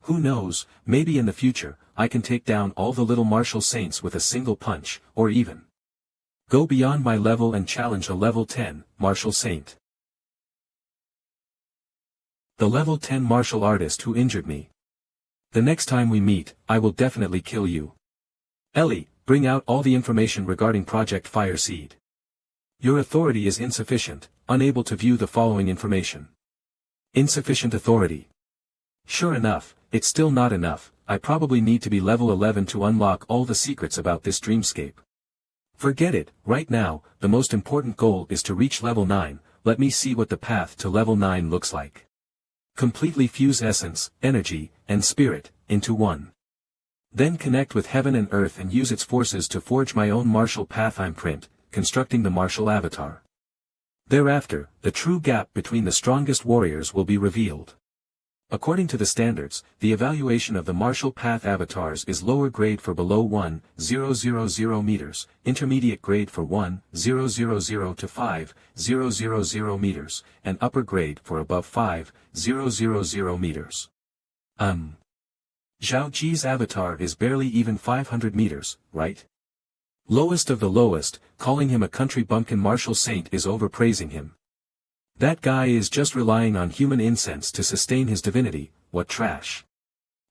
Who knows, maybe in the future, I can take down all the little martial saints with a single punch, or even go beyond my level and challenge a level 10 martial saint. The level 10 martial artist who injured me. The next time we meet, I will definitely kill you. Ellie, bring out all the information regarding Project Fire Seed. Your authority is insufficient, unable to view the following information. Insufficient authority. Sure enough, it's still not enough. I probably need to be level 11 to unlock all the secrets about this dreamscape. Forget it, right now, the most important goal is to reach level 9, let me see what the path to level 9 looks like. Completely fuse essence, energy, and spirit, into one. Then connect with heaven and earth and use its forces to forge my own martial path imprint, constructing the martial avatar. Thereafter, the true gap between the strongest warriors will be revealed. According to the standards, the evaluation of the martial path avatars is lower grade for below 1,000 meters, intermediate grade for 1,000 to 5,000 meters, and upper grade for above 5,000 meters. Zhao Ji's avatar is barely even 500 meters, right? Lowest of the lowest, calling him a country bumpkin martial saint is overpraising him. That guy is just relying on human incense to sustain his divinity, what trash.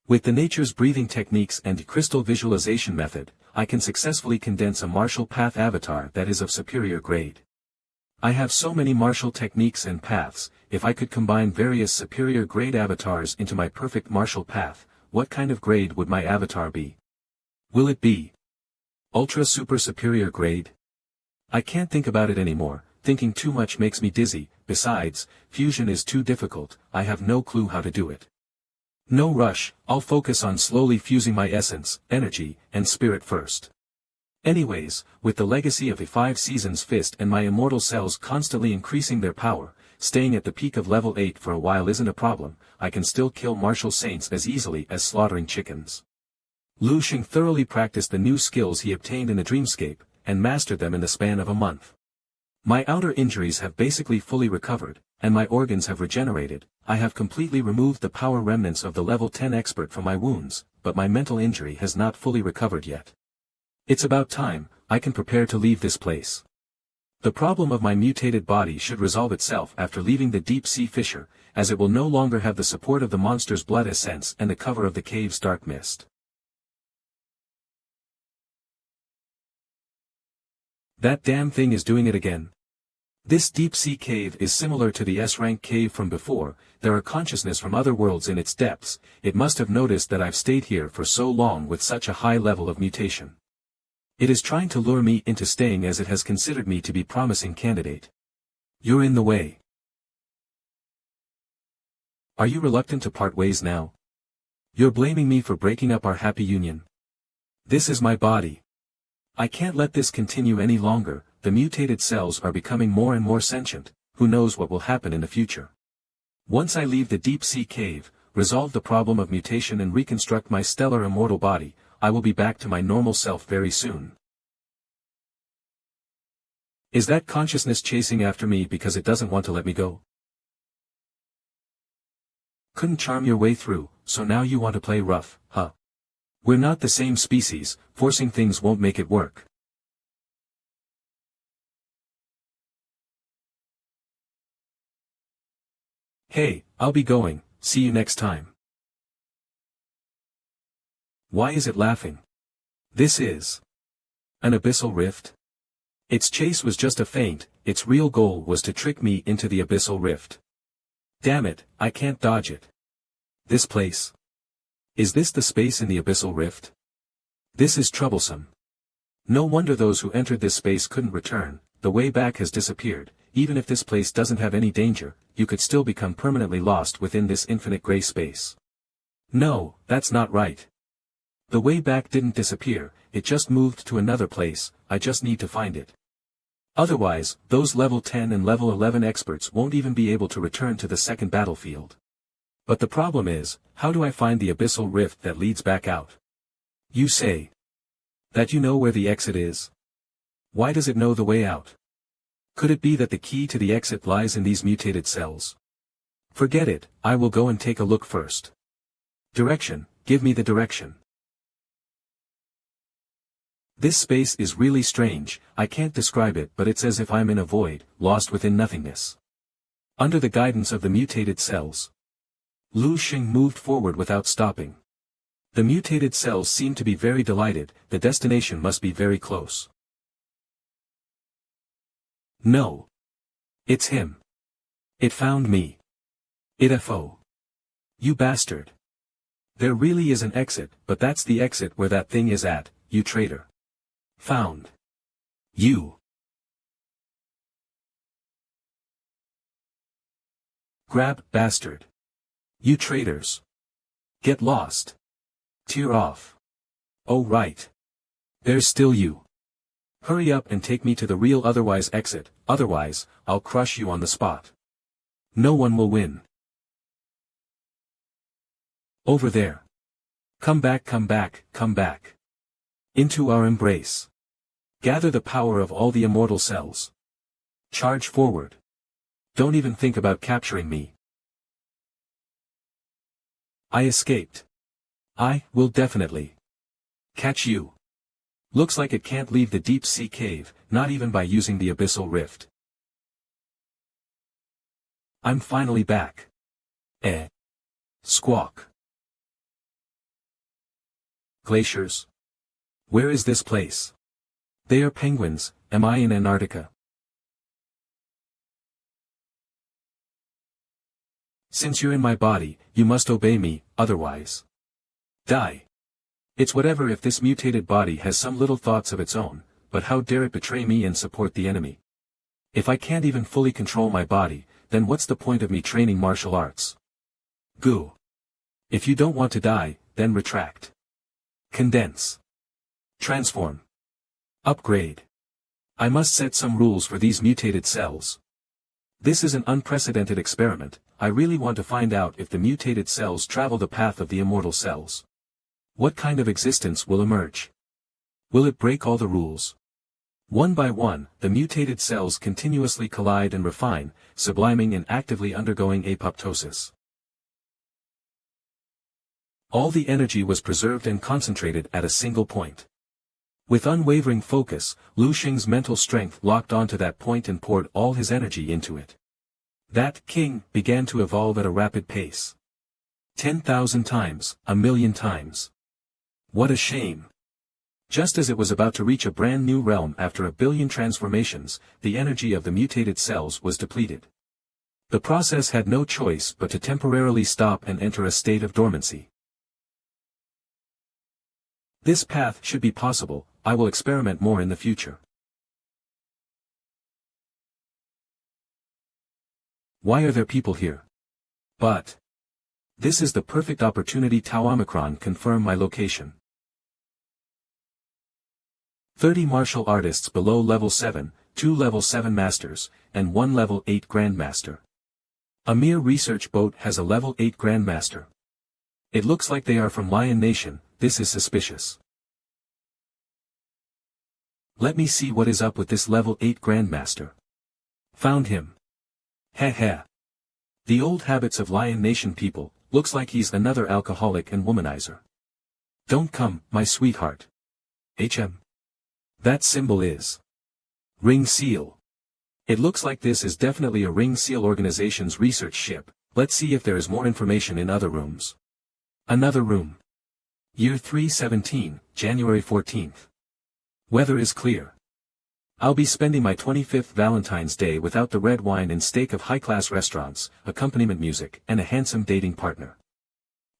With the nature's breathing techniques and crystal visualization method, I can successfully condense a martial path avatar that is of superior grade. I have so many martial techniques and paths, if I could combine various superior grade avatars into my perfect martial path, what kind of grade would my avatar be? Will it be ultra super superior grade? I can't think about it anymore. Thinking too much makes me dizzy, besides, fusion is too difficult, I have no clue how to do it. No rush, I'll focus on slowly fusing my essence, energy, and spirit first. Anyways, with the legacy of a 5 seasons fist and my immortal cells constantly increasing their power, staying at the peak of level 8 for a while isn't a problem, I can still kill martial saints as easily as slaughtering chickens. Lu Xing thoroughly practiced the new skills he obtained in the dreamscape, and mastered them in the span of a month. My outer injuries have basically fully recovered, and my organs have regenerated. I have completely removed the power remnants of the level 10 expert from my wounds, but my mental injury has not fully recovered yet. It's about time, I can prepare to leave this place. The problem of my mutated body should resolve itself after leaving the deep sea fissure, as it will no longer have the support of the monster's blood essence and the cover of the cave's dark mist. That damn thing is doing it again. This deep-sea cave is similar to the S-rank cave from before. There are consciousness from other worlds in its depths. It must have noticed that I've stayed here for so long with such a high level of mutation. It is trying to lure me into staying as it has considered me to be promising candidate. You're in the way. Are you reluctant to part ways now? You're blaming me for breaking up our happy union. This is my body. I can't let this continue any longer. The mutated cells are becoming more and more sentient. Who knows what will happen in the future? Once I leave the deep-sea cave, resolve the problem of mutation and reconstruct my stellar immortal body, I will be back to my normal self very soon. Is that consciousness chasing after me because it doesn't want to let me go? Couldn't charm your way through, so now you want to play rough, huh? We're not the same species, forcing things won't make it work. Hey, I'll be going, see you next time. Why is it laughing? This is an abyssal rift? Its chase was just a feint, its real goal was to trick me into the abyssal rift. Damn it, I can't dodge it. This place. Is this the space in the abyssal rift? This is troublesome. No wonder those who entered this space couldn't return. The way back has disappeared. Even if this place doesn't have any danger, you could still become permanently lost within this infinite gray space. No, that's not right. The way back didn't disappear, it just moved to another place. I just need to find it. Otherwise, those level 10 and level 11 experts won't even be able to return to the second battlefield. But the problem is, how do I find the abyssal rift that leads back out? You say that you know where the exit is. Why does it know the way out? Could it be that the key to the exit lies in these mutated cells? Forget it, I will go and take a look first. Direction, give me the direction. This space is really strange, I can't describe it, but it's as if I'm in a void, lost within nothingness. Under the guidance of the mutated cells. Lu Xing moved forward without stopping. The mutated cells seem to be very delighted, the destination must be very close. No. It's him. It found me. It-FO. You bastard. There really is an exit, but that's the exit where that thing is at, you traitor. Found. You. Grab, bastard. You traitors. Get lost. Tear off. Oh right. There's still you. Hurry up and take me to the real otherwise exit, otherwise, I'll crush you on the spot. No one will win. Over there. Come back, come back, come back. Into our embrace. Gather the power of all the immortal cells. Charge forward. Don't even think about capturing me. I escaped. I will definitely catch you. Looks like it can't leave the deep-sea cave, not even by using the abyssal rift. I'm finally back. Squawk. Glaciers. Where is this place? They are penguins, am I in Antarctica? Since you're in my body, you must obey me, otherwise. Die. It's whatever if this mutated body has some little thoughts of its own, but how dare it betray me and support the enemy? If I can't even fully control my body, then what's the point of me training martial arts? Goo. If you don't want to die, then retract. Condense. Transform. Upgrade. I must set some rules for these mutated cells. This is an unprecedented experiment. I really want to find out if the mutated cells travel the path of the immortal cells. What kind of existence will emerge? Will it break all the rules? One by one, the mutated cells continuously collide and refine, subliming and actively undergoing apoptosis. All the energy was preserved and concentrated at a single point. With unwavering focus, Lu Xing's mental strength locked onto that point and poured all his energy into it. That king began to evolve at a rapid pace. 10,000 times, a million times. What a shame. Just as it was about to reach a brand new realm after a billion transformations, the energy of the mutated cells was depleted. The process had no choice but to temporarily stop and enter a state of dormancy. This path should be possible. I will experiment more in the future. Why are there people here? But this is the perfect opportunity. Tau Omicron confirm my location. 30 martial artists below level 7, 2 level 7 masters, and 1 level 8 grandmaster. A mere research boat has a level 8 grandmaster. It looks like they are from Lion Nation. This is suspicious. Let me see what is up with this level 8 grandmaster. Found him. Heh heh. The old habits of Lion Nation people. Looks like he's another alcoholic and womanizer. Don't come, my sweetheart. HM. That symbol is Ring Seal. It looks like this is definitely a Ring Seal Organization's research ship. Let's see if there is more information in other rooms. Another room. Year 317, January 14th. Weather is clear. I'll be spending my 25th Valentine's Day without the red wine and steak of high-class restaurants, accompaniment music, and a handsome dating partner.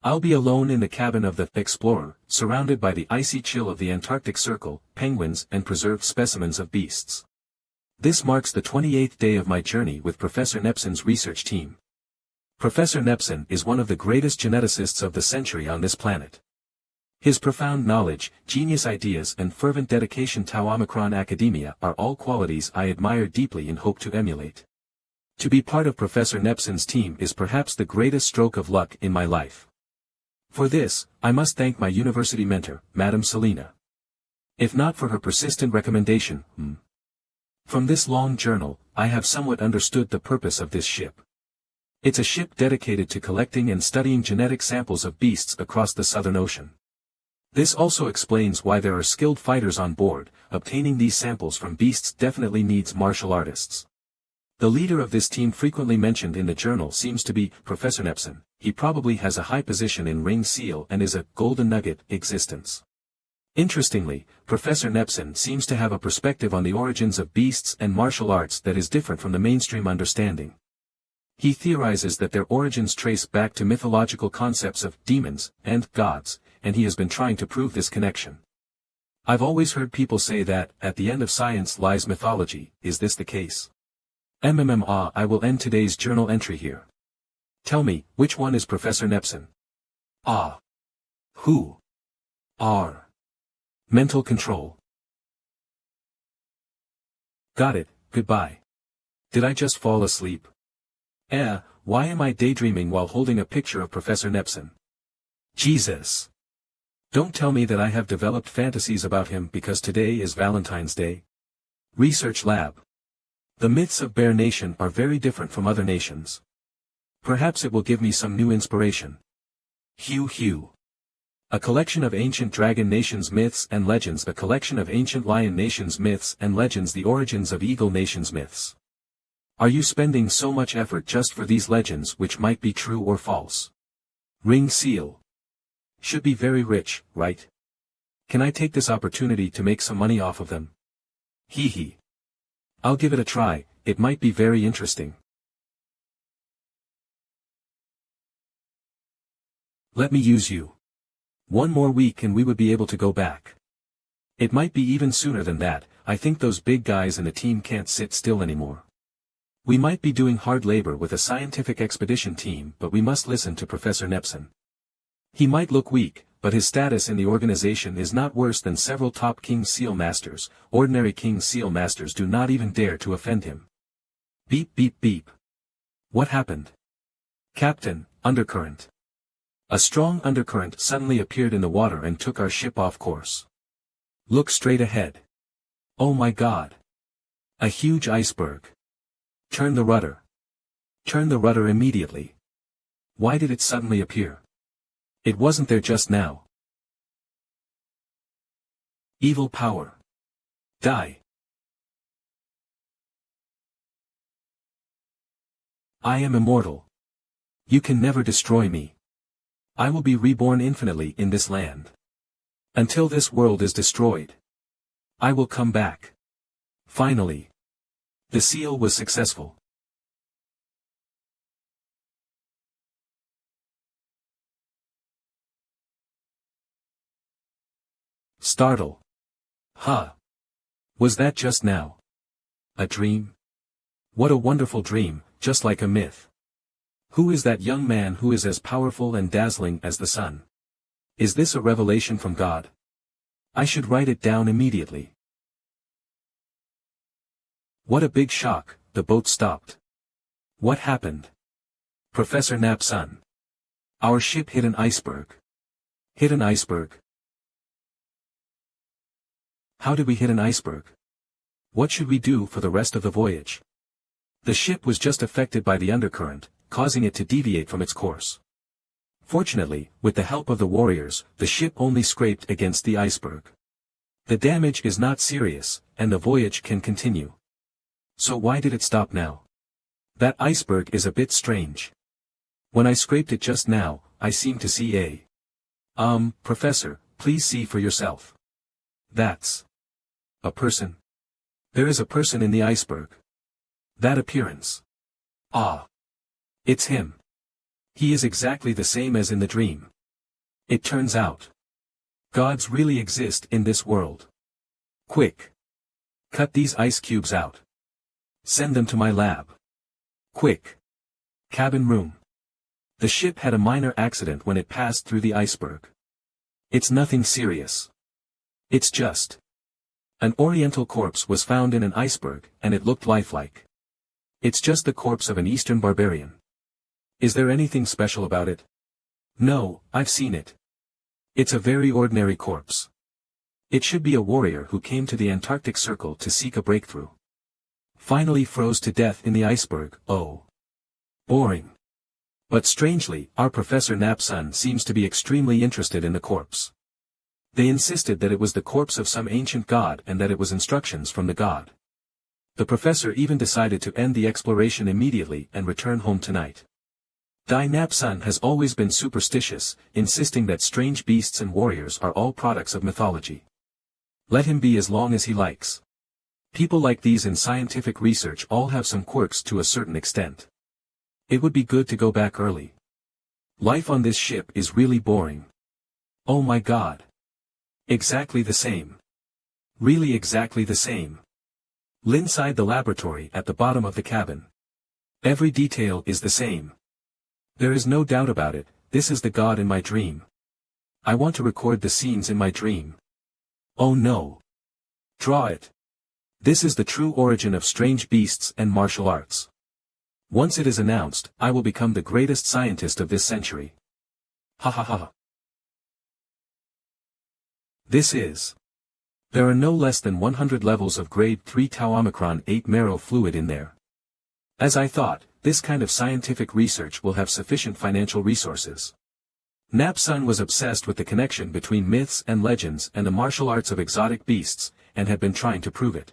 I'll be alone in the cabin of the Explorer, surrounded by the icy chill of the Antarctic Circle, penguins, and preserved specimens of beasts. This marks the 28th day of my journey with Professor Nepson's research team. Professor Nepson is one of the greatest geneticists of the century on this planet. His profound knowledge, genius ideas, and fervent dedication to Omicron academia are all qualities I admire deeply and hope to emulate. To be part of Professor Nepson's team is perhaps the greatest stroke of luck in my life. For this, I must thank my university mentor, Madame Selena. If not for her persistent recommendation, From this long journal, I have somewhat understood the purpose of this ship. It's a ship dedicated to collecting and studying genetic samples of beasts across the Southern Ocean. This also explains why there are skilled fighters on board. Obtaining these samples from beasts definitely needs martial artists. The leader of this team frequently mentioned in the journal seems to be Professor Nepson. He probably has a high position in Ring Seal and is a golden nugget existence. Interestingly, Professor Nepson seems to have a perspective on the origins of beasts and martial arts that is different from the mainstream understanding. He theorizes that their origins trace back to mythological concepts of demons and gods, and he has been trying to prove this connection. I've always heard people say that, at the end of science lies mythology. Is this the case? I will end today's journal entry here. Tell me, which one is Professor Nepson? Who? Mental control. Got it, goodbye. Did I just fall asleep? Why am I daydreaming while holding a picture of Professor Nepson? Jesus! Don't tell me that I have developed fantasies about him because today is Valentine's Day. Research Lab. The myths of Bear Nation are very different from other nations. Perhaps it will give me some new inspiration. Hugh. A collection of ancient Dragon Nation's myths and legends. A collection of ancient Lion Nation's myths and legends. The origins of Eagle Nation's myths. Are you spending so much effort just for these legends which might be true or false? Ring Seal. Should be very rich, right? Can I take this opportunity to make some money off of them? Hee. I'll give it a try. It might be very interesting. Let me use you. One more week and we would be able to go back. It might be even sooner than that. I think those big guys in the team can't sit still anymore. We might be doing hard labor with a scientific expedition team, but we must listen to Professor Nepson. He might look weak, but his status in the organization is not worse than several top King Seal Masters. Ordinary King Seal Masters do not even dare to offend him. Beep. What happened? Captain, undercurrent. A strong undercurrent suddenly appeared in the water and took our ship off course. Look straight ahead. Oh my God. A huge iceberg. Turn the rudder. Turn the rudder immediately. Why did it suddenly appear? It wasn't there just now. Evil power. Die. I am immortal. You can never destroy me. I will be reborn infinitely in this land. Until this world is destroyed. I will come back. Finally. The seal was successful. Startle. Huh. Was that just now? A dream? What a wonderful dream, just like a myth. Who is that young man who is as powerful and dazzling as the sun? Is this a revelation from God? I should write it down immediately. What a big shock, the boat stopped. What happened? Professor Napsun. Our ship hit an iceberg. Hit an iceberg? How did we hit an iceberg? What should we do for the rest of the voyage? The ship was just affected by the undercurrent, causing it to deviate from its course. Fortunately, with the help of the warriors, the ship only scraped against the iceberg. The damage is not serious, and the voyage can continue. So why did it stop now? That iceberg is a bit strange. When I scraped it just now, I seem to see a... Professor, please see for yourself. That's... a person. There is a person in the iceberg. That appearance. Ah. It's him. He is exactly the same as in the dream. It turns out. Gods really exist in this world. Quick. Cut these ice cubes out. Send them to my lab. Quick. Cabin room. The ship had a minor accident when it passed through the iceberg. It's nothing serious. It's just. An oriental corpse was found in an iceberg, and it looked lifelike. It's just the corpse of an Eastern barbarian. Is there anything special about it? No, I've seen it. It's a very ordinary corpse. It should be a warrior who came to the Antarctic Circle to seek a breakthrough. Finally froze to death in the iceberg. Oh. Boring. But strangely, our Professor Napsun seems to be extremely interested in the corpse. They insisted that it was the corpse of some ancient god and that it was instructions from the god. The professor even decided to end the exploration immediately and return home tonight. Dai Napsun has always been superstitious, insisting that strange beasts and warriors are all products of mythology. Let him be as long as he likes. People like these in scientific research all have some quirks to a certain extent. It would be good to go back early. Life on this ship is really boring. Oh my god. Exactly the same. Really exactly the same. Inside the laboratory at the bottom of the cabin. Every detail is the same. There is no doubt about it, this is the god in my dream. I want to record the scenes in my dream. Oh no. Draw it. This is the true origin of strange beasts and martial arts. Once it is announced, I will become the greatest scientist of this century. Ha ha ha. This is. There are no less than 100 levels of grade 3 tau omicron 8 marrow fluid in there. As I thought, this kind of scientific research will have sufficient financial resources. Napsun was obsessed with the connection between myths and legends and the martial arts of exotic beasts, and had been trying to prove it.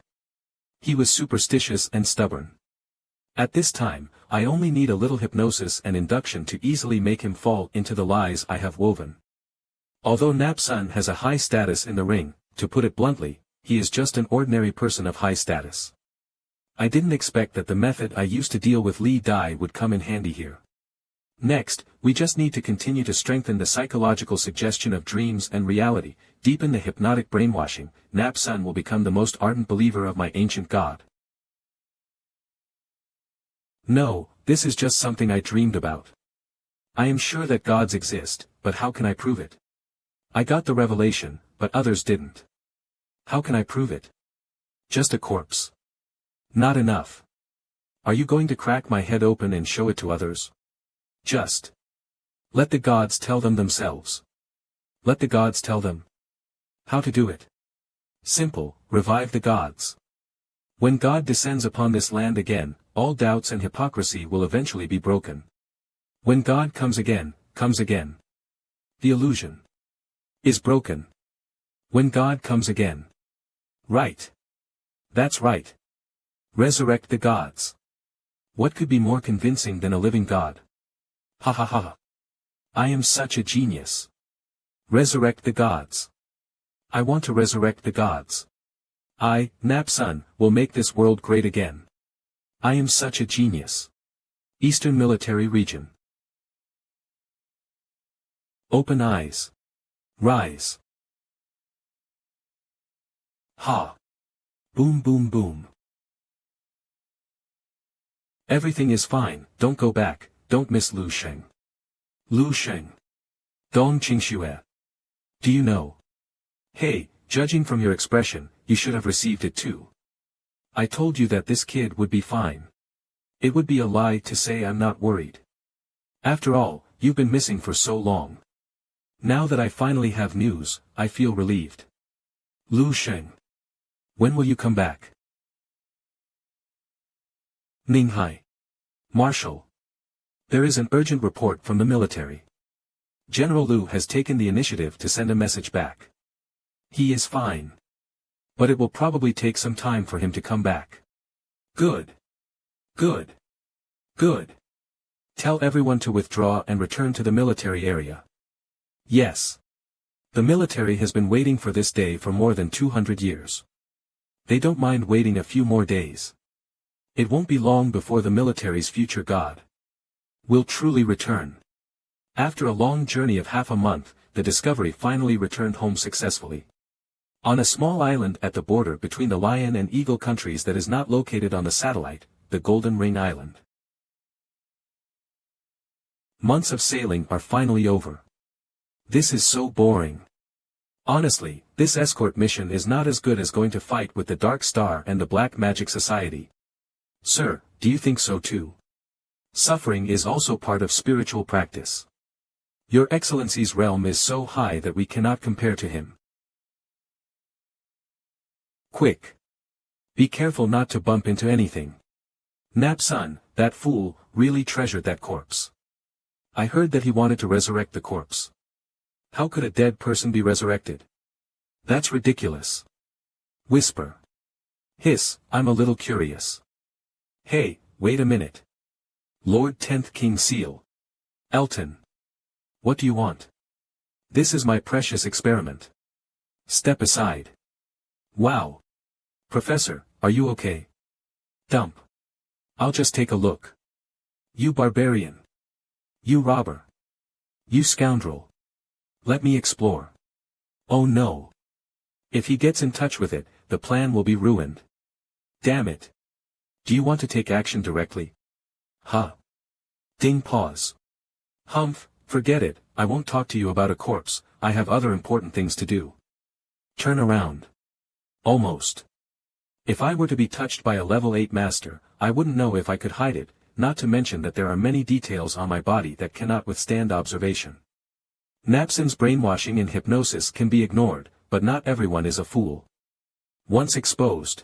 He was superstitious and stubborn. At this time, I only need a little hypnosis and induction to easily make him fall into the lies I have woven. Although Napsun has a high status in the ring, to put it bluntly, he is just an ordinary person of high status. I didn't expect that the method I used to deal with Ji Dao would come in handy here. Next, we just need to continue to strengthen the psychological suggestion of dreams and reality, deepen the hypnotic brainwashing. Napsun will become the most ardent believer of my ancient god. No, this is just something I dreamed about. I am sure that gods exist, but how can I prove it? I got the revelation, but others didn't. How can I prove it? Just a corpse. Not enough. Are you going to crack my head open and show it to others? Just. Let the gods tell them themselves. Let the gods tell them. How to do it? Simple, revive the gods. When God descends upon this land again, all doubts and hypocrisy will eventually be broken. When God comes again. The illusion is broken. When God comes again. Right. That's right. Resurrect the gods. What could be more convincing than a living god? Ha ha ha. I am such a genius. Resurrect the gods. I want to resurrect the gods. I, Nap-Sun, will make this world great again. I am such a genius. Eastern Military Region. Open eyes. Rise. Ha. Boom boom boom. Everything is fine, don't go back, don't miss Lu Sheng. Lu Sheng. Dong Qingxue. Do you know? Hey, judging from your expression, you should have received it too. I told you that this kid would be fine. It would be a lie to say I'm not worried. After all, you've been missing for so long. Now that I finally have news, I feel relieved. Lu Sheng. When will you come back? Ninghai. Marshal. There is an urgent report from the military. General Liu has taken the initiative to send a message back. He is fine. But it will probably take some time for him to come back. Good. Good. Good. Tell everyone to withdraw and return to the military area. Yes. The military has been waiting for this day for more than 200 years. They don't mind waiting a few more days. It won't be long before the military's future god will truly return. After a long journey of half a month, the Discovery finally returned home successfully. On a small island at the border between the Lion and Eagle countries that is not located on the satellite, the Golden Ring Island. Months of sailing are finally over. This is so boring. Honestly, this escort mission is not as good as going to fight with the Dark Star and the Black Magic Society. Sir, do you think so too? Suffering is also part of spiritual practice. Your Excellency's realm is so high that we cannot compare to him. Quick. Be careful not to bump into anything. Nap-Sun, that fool, really treasured that corpse. I heard that he wanted to resurrect the corpse. How could a dead person be resurrected? That's ridiculous. Whisper. Hiss, I'm a little curious. Hey, wait a minute. Lord 10th King Seal. Elton. What do you want? This is my precious experiment. Step aside. Wow. Professor, are you okay? Dump. I'll just take a look. You barbarian. You robber. You scoundrel. Let me explore. Oh no. If he gets in touch with it, the plan will be ruined. Damn it. Do you want to take action directly? Huh. Ding pause. Humph, forget it, I won't talk to you about a corpse, I have other important things to do. Turn around. Almost. If I were to be touched by a level 8 master, I wouldn't know if I could hide it, not to mention that there are many details on my body that cannot withstand observation. Nap-Sun's brainwashing and hypnosis can be ignored, but not everyone is a fool. Once exposed.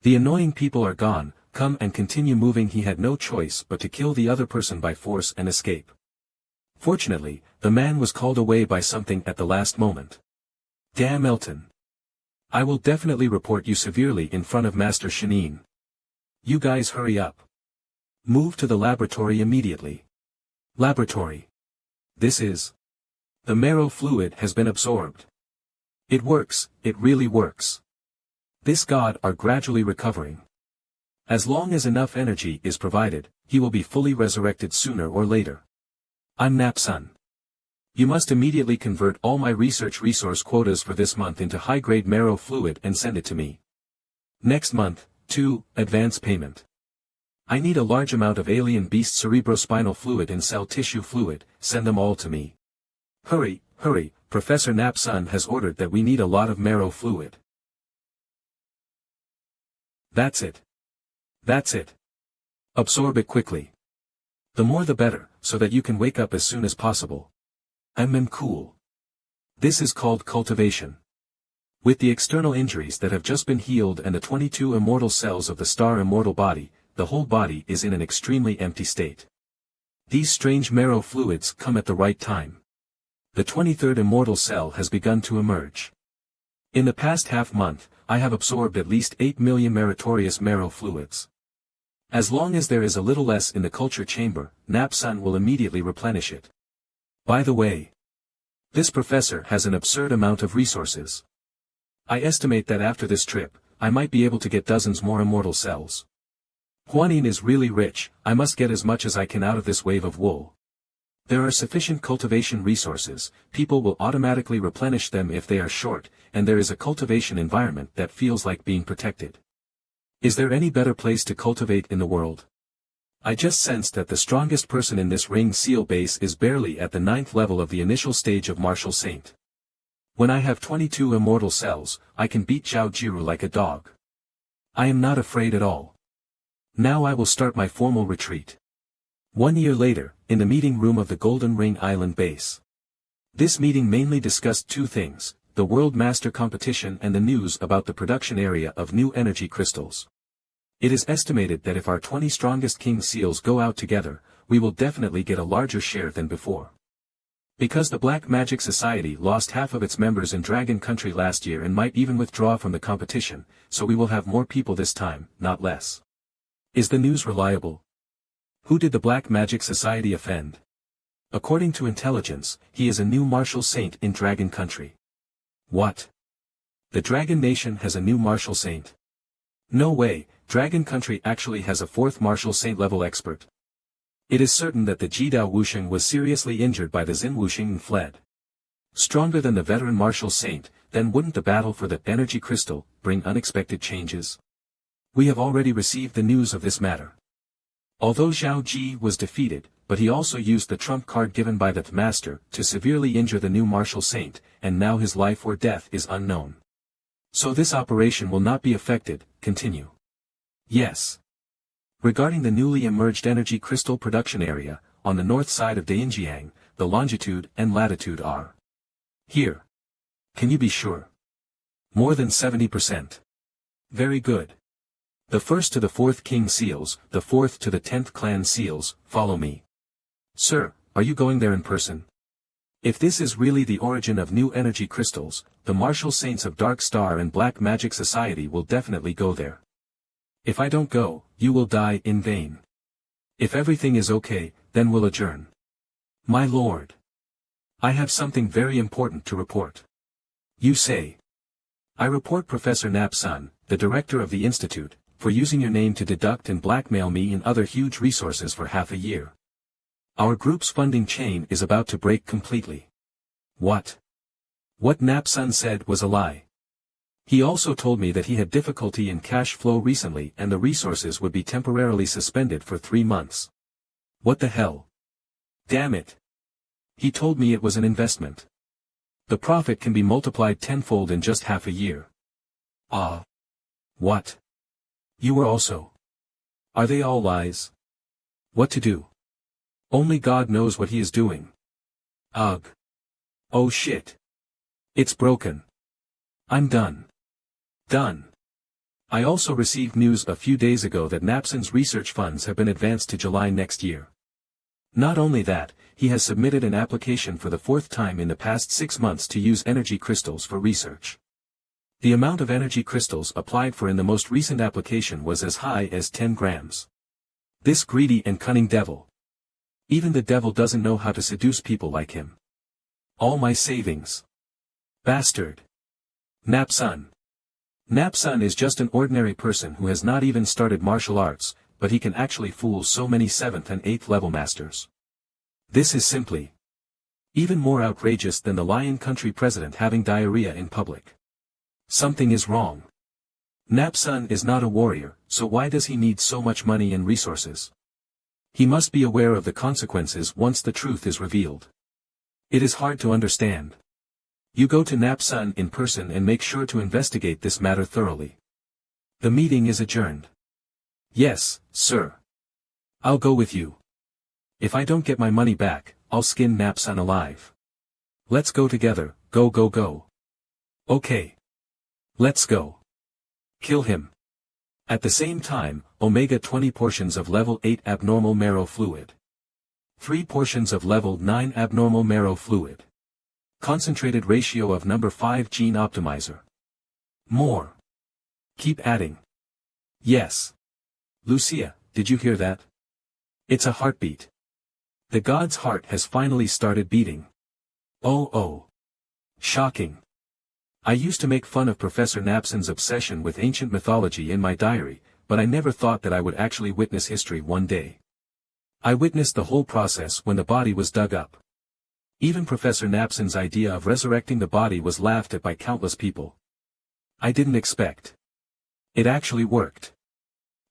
The annoying people are gone, come and continue moving. He had no choice but to kill the other person by force and escape. Fortunately, the man was called away by something at the last moment. Damn Elton. I will definitely report you severely in front of Master Shanine. You guys hurry up. Move to the laboratory immediately. Laboratory. This is. The marrow fluid has been absorbed. It works, it really works. This god are gradually recovering. As long as enough energy is provided, he will be fully resurrected sooner or later. I'm Nap-Sun. You must immediately convert all my research resource quotas for this month into high-grade marrow fluid and send it to me. Next month, 2, advance payment. I need a large amount of alien beast cerebrospinal fluid and cell tissue fluid, send them all to me. Hurry, hurry, Professor Nap-Sun has ordered that we need a lot of marrow fluid. That's it. That's it. Absorb it quickly. The more the better, so that you can wake up as soon as possible. Cool. This is called cultivation. With the external injuries that have just been healed and the 22 immortal cells of the star immortal body, the whole body is in an extremely empty state. These strange marrow fluids come at the right time. The 23rd immortal cell has begun to emerge. In the past half-month, I have absorbed at least 8 million meritorious marrow fluids. As long as there is a little less in the culture chamber, Nap-Sun will immediately replenish it. By the way, this professor has an absurd amount of resources. I estimate that after this trip, I might be able to get dozens more immortal cells. Huanin is really rich, I must get as much as I can out of this wave of wool. There are sufficient cultivation resources, people will automatically replenish them if they are short, and there is a cultivation environment that feels like being protected. Is there any better place to cultivate in the world? I just sensed that the strongest person in this ring seal base is barely at the 9th level of the initial stage of Martial Saint. When I have 22 immortal cells, I can beat Zhao Jiru like a dog. I am not afraid at all. Now I will start my formal retreat. 1 year later, in the meeting room of the Golden Ring Island base. This meeting mainly discussed two things, the World Master competition and the news about the production area of new energy crystals. It is estimated that if our 20 strongest king seals go out together, we will definitely get a larger share than before. Because the Black Magic Society lost half of its members in Dragon Country last year and might even withdraw from the competition, so we will have more people this time, not less. Is the news reliable? Who did the Black Magic Society offend? According to intelligence, he is a new Martial Saint in Dragon Country. What? The Dragon Nation has a new Martial Saint? No way, Dragon Country actually has a 4th Martial Saint level expert. It is certain that the Ji Dao Wuxing was seriously injured by the Xin Wuxing and fled. Stronger than the veteran Martial Saint, then wouldn't the battle for the energy crystal bring unexpected changes? We have already received the news of this matter. Although Zhao Ji was defeated, but he also used the trump card given by the Master to severely injure the new Martial Saint, and now his life or death is unknown. So this operation will not be affected, continue. Yes. Regarding the newly emerged energy crystal production area, on the north side of Dainjiang, the longitude and latitude are here. Can you be sure? More than 70%. Very good. The 1st to the 4th king seals, the 4th to the 10th clan seals, follow me. Sir, are you going there in person? If this is really the origin of new energy crystals, the Martial Saints of Dark Star and Black Magic Society will definitely go there. If I don't go, you will die in vain. If everything is okay, then we'll adjourn. My lord. I have something very important to report. You say. I report Professor Napsun, the director of the institute, for using your name to deduct and blackmail me and other huge resources for half a year. Our group's funding chain is about to break completely. What? What Napsun said was a lie. He also told me that he had difficulty in cash flow recently and the resources would be temporarily suspended for 3 months. What the hell? Damn it. He told me it was an investment. The profit can be multiplied tenfold in just half a year. Ah. What? You were also. Are they all lies? What to do? Only God knows what he is doing. Ugh. Oh shit. It's broken. I'm done. Done. I also received news a few days ago that Napsun's research funds have been advanced to July next year. Not only that, he has submitted an application for the 4th time in the past 6 months to use energy crystals for research. The amount of energy crystals applied for in the most recent application was as high as 10 grams. This greedy and cunning devil. Even the devil doesn't know how to seduce people like him. All my savings. Bastard. Napsun. Napsun is just an ordinary person who has not even started martial arts, but he can actually fool so many 7th and 8th level masters. This is simply even more outrageous than the Lion Country president having diarrhea in public. Something is wrong. Napsun is not a warrior, so why does he need so much money and resources? He must be aware of the consequences once the truth is revealed. It is hard to understand. You go to Napsun in person and make sure to investigate this matter thoroughly. The meeting is adjourned. Yes, sir. I'll go with you. If I don't get my money back, I'll skin Napsun alive. Let's go together, go go go. Okay. Let's go. Kill him. At the same time, omega 20 portions of level 8 abnormal marrow fluid. 3 portions of level 9 abnormal marrow fluid. Concentrated ratio of number 5 gene optimizer. More. Keep adding. Yes. Lucia, did you hear that? It's a heartbeat. The god's heart has finally started beating. Oh oh. Shocking. I used to make fun of Professor Napson's obsession with ancient mythology in my diary, but I never thought that I would actually witness history one day. I witnessed the whole process when the body was dug up. Even Professor Napson's idea of resurrecting the body was laughed at by countless people. I didn't expect. It actually worked.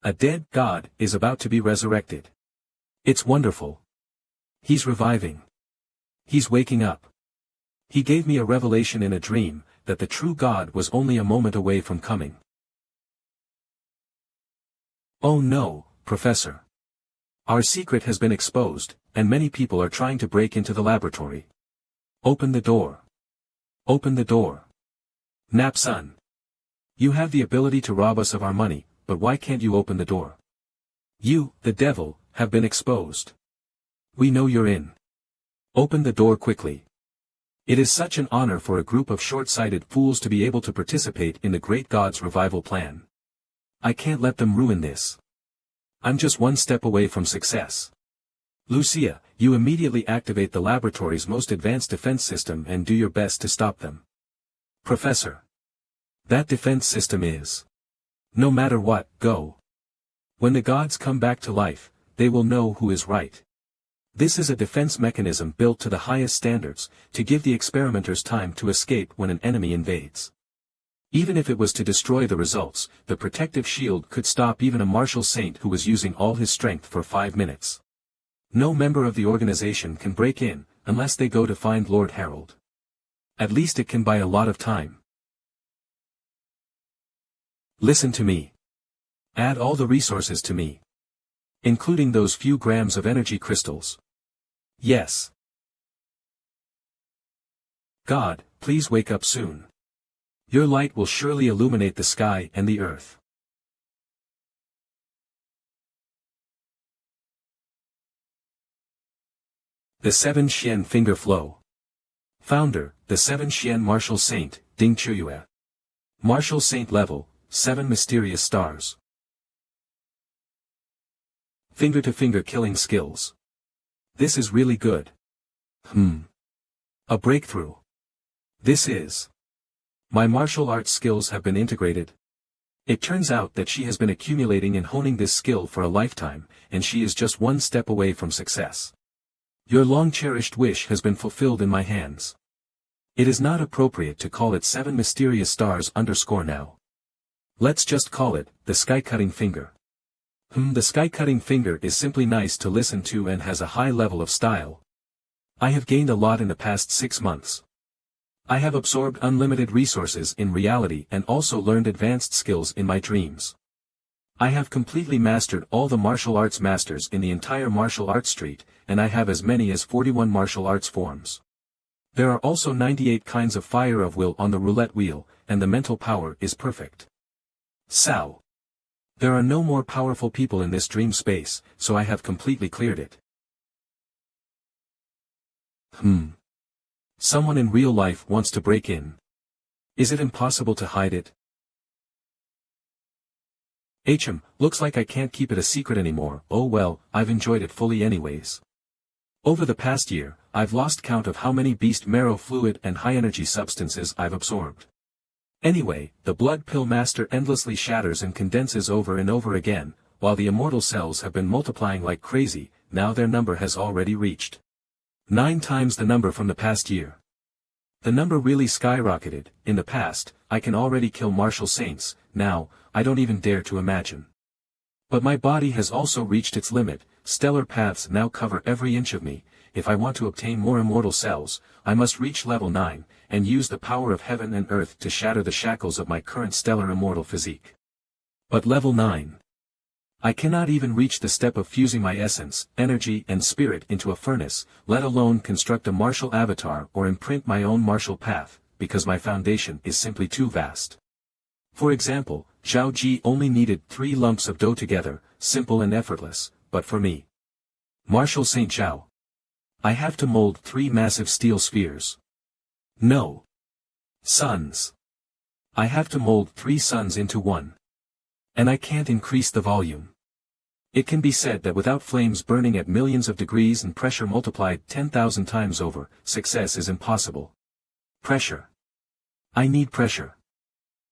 A dead god is about to be resurrected. It's wonderful. He's reviving. He's waking up. He gave me a revelation in a dream, that the true God was only a moment away from coming. Oh no, Professor. Our secret has been exposed, and many people are trying to break into the laboratory. Open the door. Open the door. Napson. You have the ability to rob us of our money, but why can't you open the door? You, the devil, have been exposed. We know you're in. Open the door quickly. It is such an honor for a group of short-sighted fools to be able to participate in the great God's revival plan. I can't let them ruin this. I'm just one step away from success. Lucia, you immediately activate the laboratory's most advanced defense system and do your best to stop them. Professor. That defense system is. No matter what, go. When the gods come back to life, they will know who is right. This is a defense mechanism built to the highest standards, to give the experimenters time to escape when an enemy invades. Even if it was to destroy the results, the protective shield could stop even a martial saint who was using all his strength for 5 minutes. No member of the organization can break in, unless they go to find Lord Harold. At least it can buy a lot of time. Listen to me. Add all the resources to me. Including those few grams of energy crystals. Yes. God, please wake up soon. Your light will surely illuminate the sky and the earth. The 7 Xian Finger Flow. Founder, the 7 Xian Martial Saint, Ding Chuyue. Martial Saint level, 7 mysterious stars. Finger-to-finger killing skills. This is really good. A breakthrough. This is. My martial arts skills have been integrated. It turns out that she has been accumulating and honing this skill for a lifetime, and she is just one step away from success. Your long-cherished wish has been fulfilled in my hands. It is not appropriate to call it 7 mysterious stars _ now. Let's just call it, the sky-cutting finger. The sky-cutting finger is simply nice to listen to and has a high level of style. I have gained a lot in the past 6 months. I have absorbed unlimited resources in reality and also learned advanced skills in my dreams. I have completely mastered all the martial arts masters in the entire martial arts street, and I have as many as 41 martial arts forms. There are also 98 kinds of fire of will on the roulette wheel, and the mental power is perfect. Sao. There are no more powerful people in this dream space, so I have completely cleared it. Someone in real life wants to break in. Is it impossible to hide it? Looks like I can't keep it a secret anymore. Oh well, I've enjoyed it fully anyways. Over the past year, I've lost count of how many beast marrow fluid and high-energy substances I've absorbed. Anyway, the blood pill master endlessly shatters and condenses over and over again, while the immortal cells have been multiplying like crazy. Now their number has already reached 9 times the number from the past year. The number really skyrocketed. In the past, I can already kill martial saints, now, I don't even dare to imagine. But my body has also reached its limit. Stellar paths now cover every inch of me. If I want to obtain more immortal cells, I must reach level 9, and use the power of heaven and earth to shatter the shackles of my current stellar immortal physique. But level 9. I cannot even reach the step of fusing my essence, energy and spirit into a furnace, let alone construct a martial avatar or imprint my own martial path, because my foundation is simply too vast. For example, Zhao Ji only needed 3 lumps of dough together, simple and effortless, but for me, Martial Saint Zhao, I have to mold 3 massive steel spheres. No. Suns. I have to mold 3 suns into 1. And I can't increase the volume. It can be said that without flames burning at millions of degrees and pressure multiplied 10,000 times over, success is impossible. Pressure. I need pressure.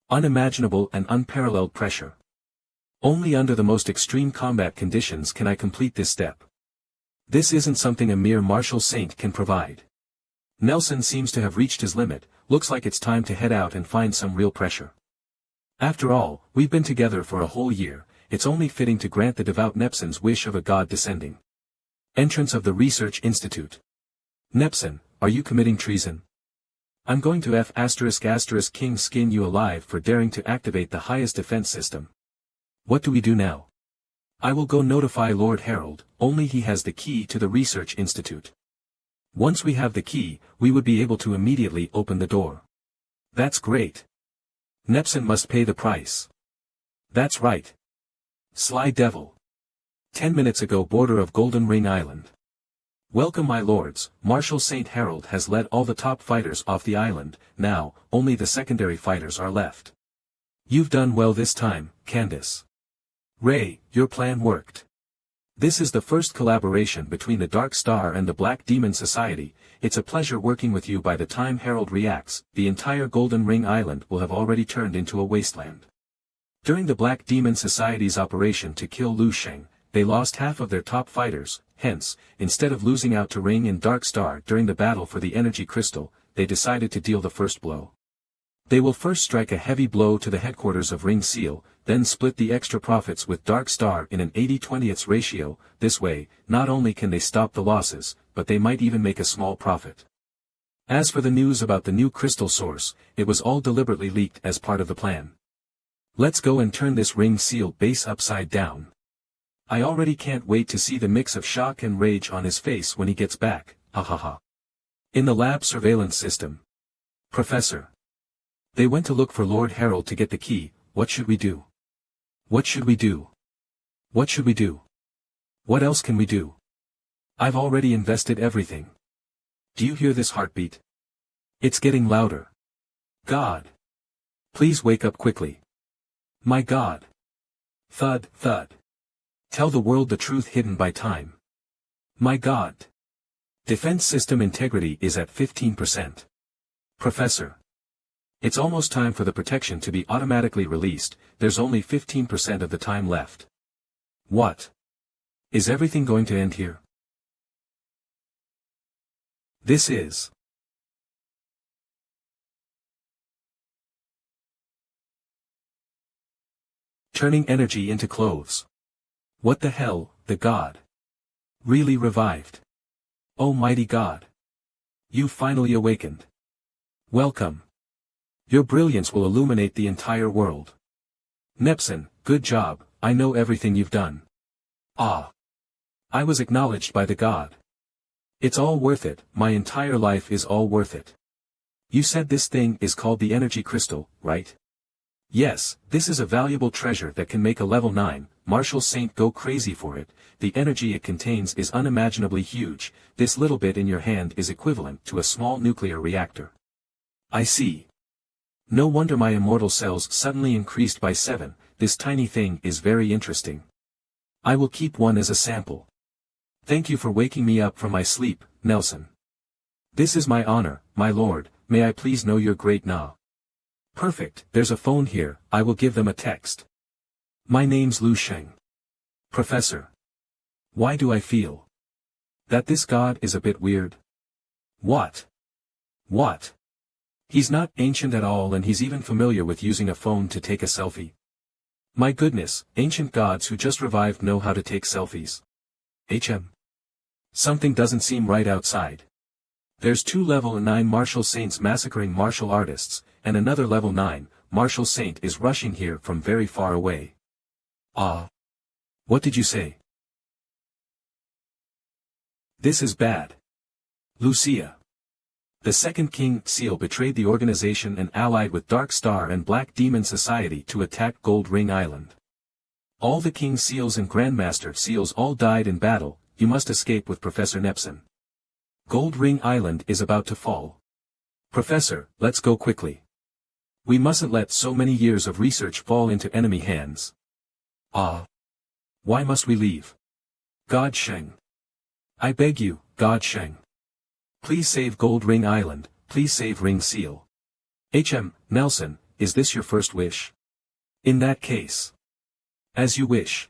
Unimaginable and unparalleled pressure. Only under the most extreme combat conditions can I complete this step. This isn't something a mere martial saint can provide. Nelson seems to have reached his limit, looks like it's time to head out and find some real pressure. After all, we've been together for a whole year, it's only fitting to grant the devout Nepson's wish of a god descending. Entrance of the Research Institute. Nepson, are you committing treason? I'm going to King skin you alive for daring to activate the highest defense system. What do we do now? I will go notify Lord Harold, only he has the key to the Research Institute. Once we have the key, we would be able to immediately open the door. That's great. Nepson must pay the price. That's right. Sly devil. 10 minutes ago, border of Golden Ring Island. Welcome my lords, Marshal St. Harold has led all the top fighters off the island, now, only the secondary fighters are left. You've done well this time, Candace. Ray, your plan worked. This is the first collaboration between the Dark Star and the Black Demon Society. It's a pleasure working with you. By the time Harold reacts, the entire Golden Ring Island will have already turned into a wasteland. During the Black Demon Society's operation to kill Lu Sheng, they lost half of their top fighters, hence, instead of losing out to Ring and Dark Star during the battle for the energy crystal, they decided to deal the first blow. They will first strike a heavy blow to the headquarters of Ring Seal, then split the extra profits with Dark Star in an 80-20 ratio. This way, not only can they stop the losses, but they might even make a small profit. As for the news about the new crystal source, it was all deliberately leaked as part of the plan. Let's go and turn this Ring Seal base upside down. I already can't wait to see the mix of shock and rage on his face when he gets back, ha ha ha. In the lab surveillance system. Professor. They went to look for Lord Harold to get the key. What should we do? What should we do? What should we do? What else can we do? I've already invested everything. Do you hear this heartbeat? It's getting louder. God. Please wake up quickly. My God. Thud, thud. Tell the world the truth hidden by time. My God. Defense system integrity is at 15%. Professor. It's almost time for the protection to be automatically released, there's only 15% of the time left. What? Is everything going to end here? This is turning energy into clothes. What the hell, the God? Really revived. Oh mighty God. You finally awakened. Welcome. Your brilliance will illuminate the entire world. Nepson, good job, I know everything you've done. Ah. I was acknowledged by the God. It's all worth it, my entire life is all worth it. You said this thing is called the energy crystal, right? Yes, this is a valuable treasure that can make a level 9, Marshal Saint go crazy for it. The energy it contains is unimaginably huge, this little bit in your hand is equivalent to a small nuclear reactor. I see. No wonder my immortal cells suddenly increased by 7, this tiny thing is very interesting. I will keep one as a sample. Thank you for waking me up from my sleep, Nelson. This is my honor, my lord, may I please know your great na? Perfect, there's a phone here, I will give them a text. My name's Lu Sheng. Professor. Why do I feel that this God is a bit weird? What? What? He's not ancient at all and he's even familiar with using a phone to take a selfie. My goodness, ancient gods who just revived know how to take selfies. Something doesn't seem right outside. There's 2 level 9 Marshal Saints massacring martial artists, and another level 9, Marshal Saint is rushing here from very far away. Ah. What did you say? This is bad. Lucia. The second King Seal betrayed the organization and allied with Dark Star and Black Demon Society to attack Gold Ring Island. All the King Seals and Grandmaster Seals all died in battle, you must escape with Professor Nepson. Gold Ring Island is about to fall. Professor, let's go quickly. We mustn't let so many years of research fall into enemy hands. Ah. Why must we leave? God Sheng. I beg you, God Sheng. Please save Gold Ring Island, please save Ring Seal. Nelson, is this your first wish? In that case. As you wish.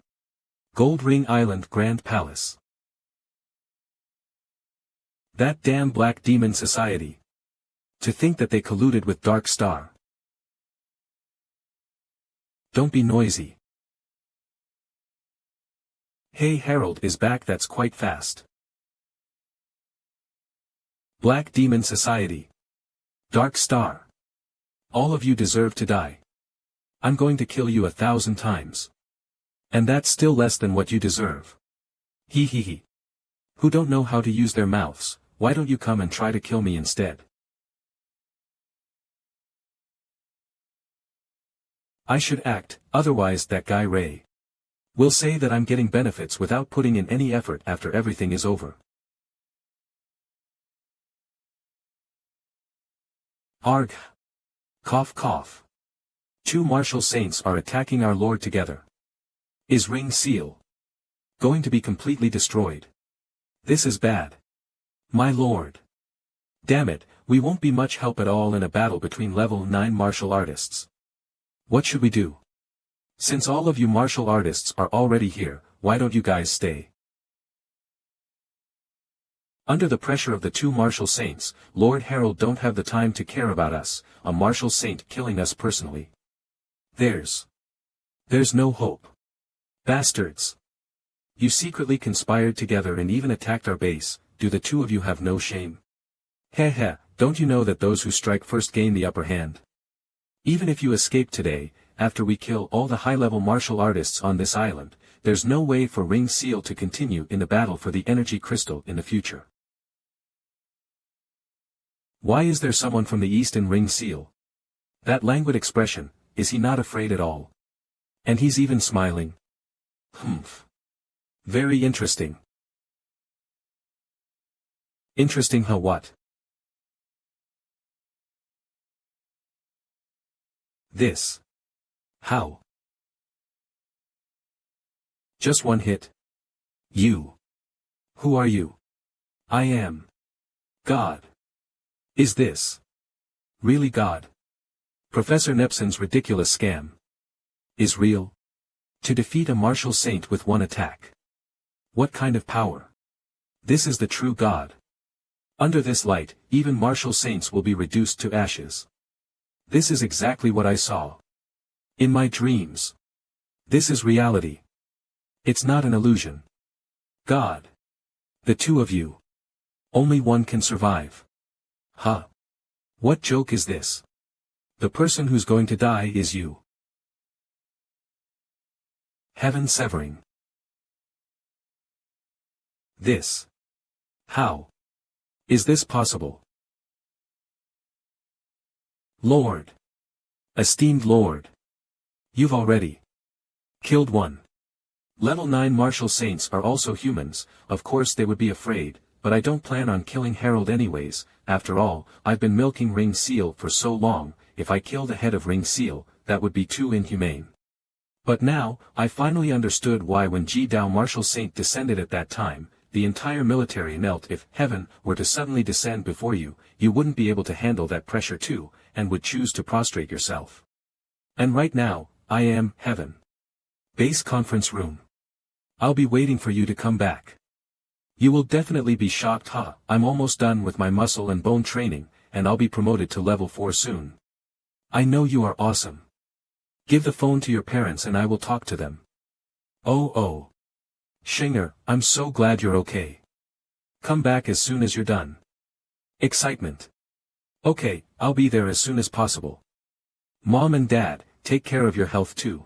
Gold Ring Island Grand Palace. That damn Black Demon Society. To think that they colluded with Dark Star. Don't be noisy. Hey, Harold is back, that's quite fast. Black Demon Society. Dark Star. All of you deserve to die. I'm going to kill you 1,000 times. And that's still less than what you deserve. Hee hee hee. Who don't know how to use their mouths, why don't you come and try to kill me instead? I should act, otherwise that guy Ray will say that I'm getting benefits without putting in any effort after everything is over. Arg. Cough cough. 2 martial saints are attacking our lord together. Is Ring Seal going to be completely destroyed? This is bad. My lord. Damn it, we won't be much help at all in a battle between level 9 martial artists. What should we do? Since all of you martial artists are already here, why don't you guys stay? Under the pressure of the 2 martial saints, Lord Harold don't have the time to care about us, a martial saint killing us personally. There's no hope. Bastards. You secretly conspired together and even attacked our base, do the 2 of you have no shame? Heh heh, don't you know that those who strike first gain the upper hand? Even if you escape today, after we kill all the high-level martial artists on this island, there's no way for Ring Seal to continue in the battle for the energy crystal in the future. Why is there someone from the east in Ring Seal? That languid expression, is he not afraid at all? And he's even smiling. Humph. Very interesting. Interesting how what? This. How? Just one hit. You. Who are you? I am. God. Is this really God? Professor Nepson's ridiculous scam is real? To defeat a martial saint with one attack. What kind of power? This is the true God. Under this light, even martial saints will be reduced to ashes. This is exactly what I saw. In my dreams. This is reality. It's not an illusion. God. The 2 of you. Only one can survive. Huh. What joke is this? The person who's going to die is you. Heaven severing. This. How? Is this possible? Lord. Esteemed Lord. You've already killed one. Level 9 martial saints are also humans, of course they would be afraid, but I don't plan on killing Harold anyways. After all, I've been milking Ring Seal for so long, if I kill the head of Ring Seal, that would be too inhumane. But now, I finally understood why when Ji Dao martial saint descended at that time, the entire military knelt. If heaven were to suddenly descend before you, you wouldn't be able to handle that pressure too, and would choose to prostrate yourself. And right now, I am heaven. Base conference room. I'll be waiting for you to come back. You will definitely be shocked. I'm almost done with my muscle and bone training, and I'll be promoted to level 4 soon. I know you are awesome. Give the phone to your parents and I will talk to them. Oh. Shinger, I'm so glad you're okay. Come back as soon as you're done. Excitement. Okay, I'll be there as soon as possible. Mom and Dad, take care of your health too.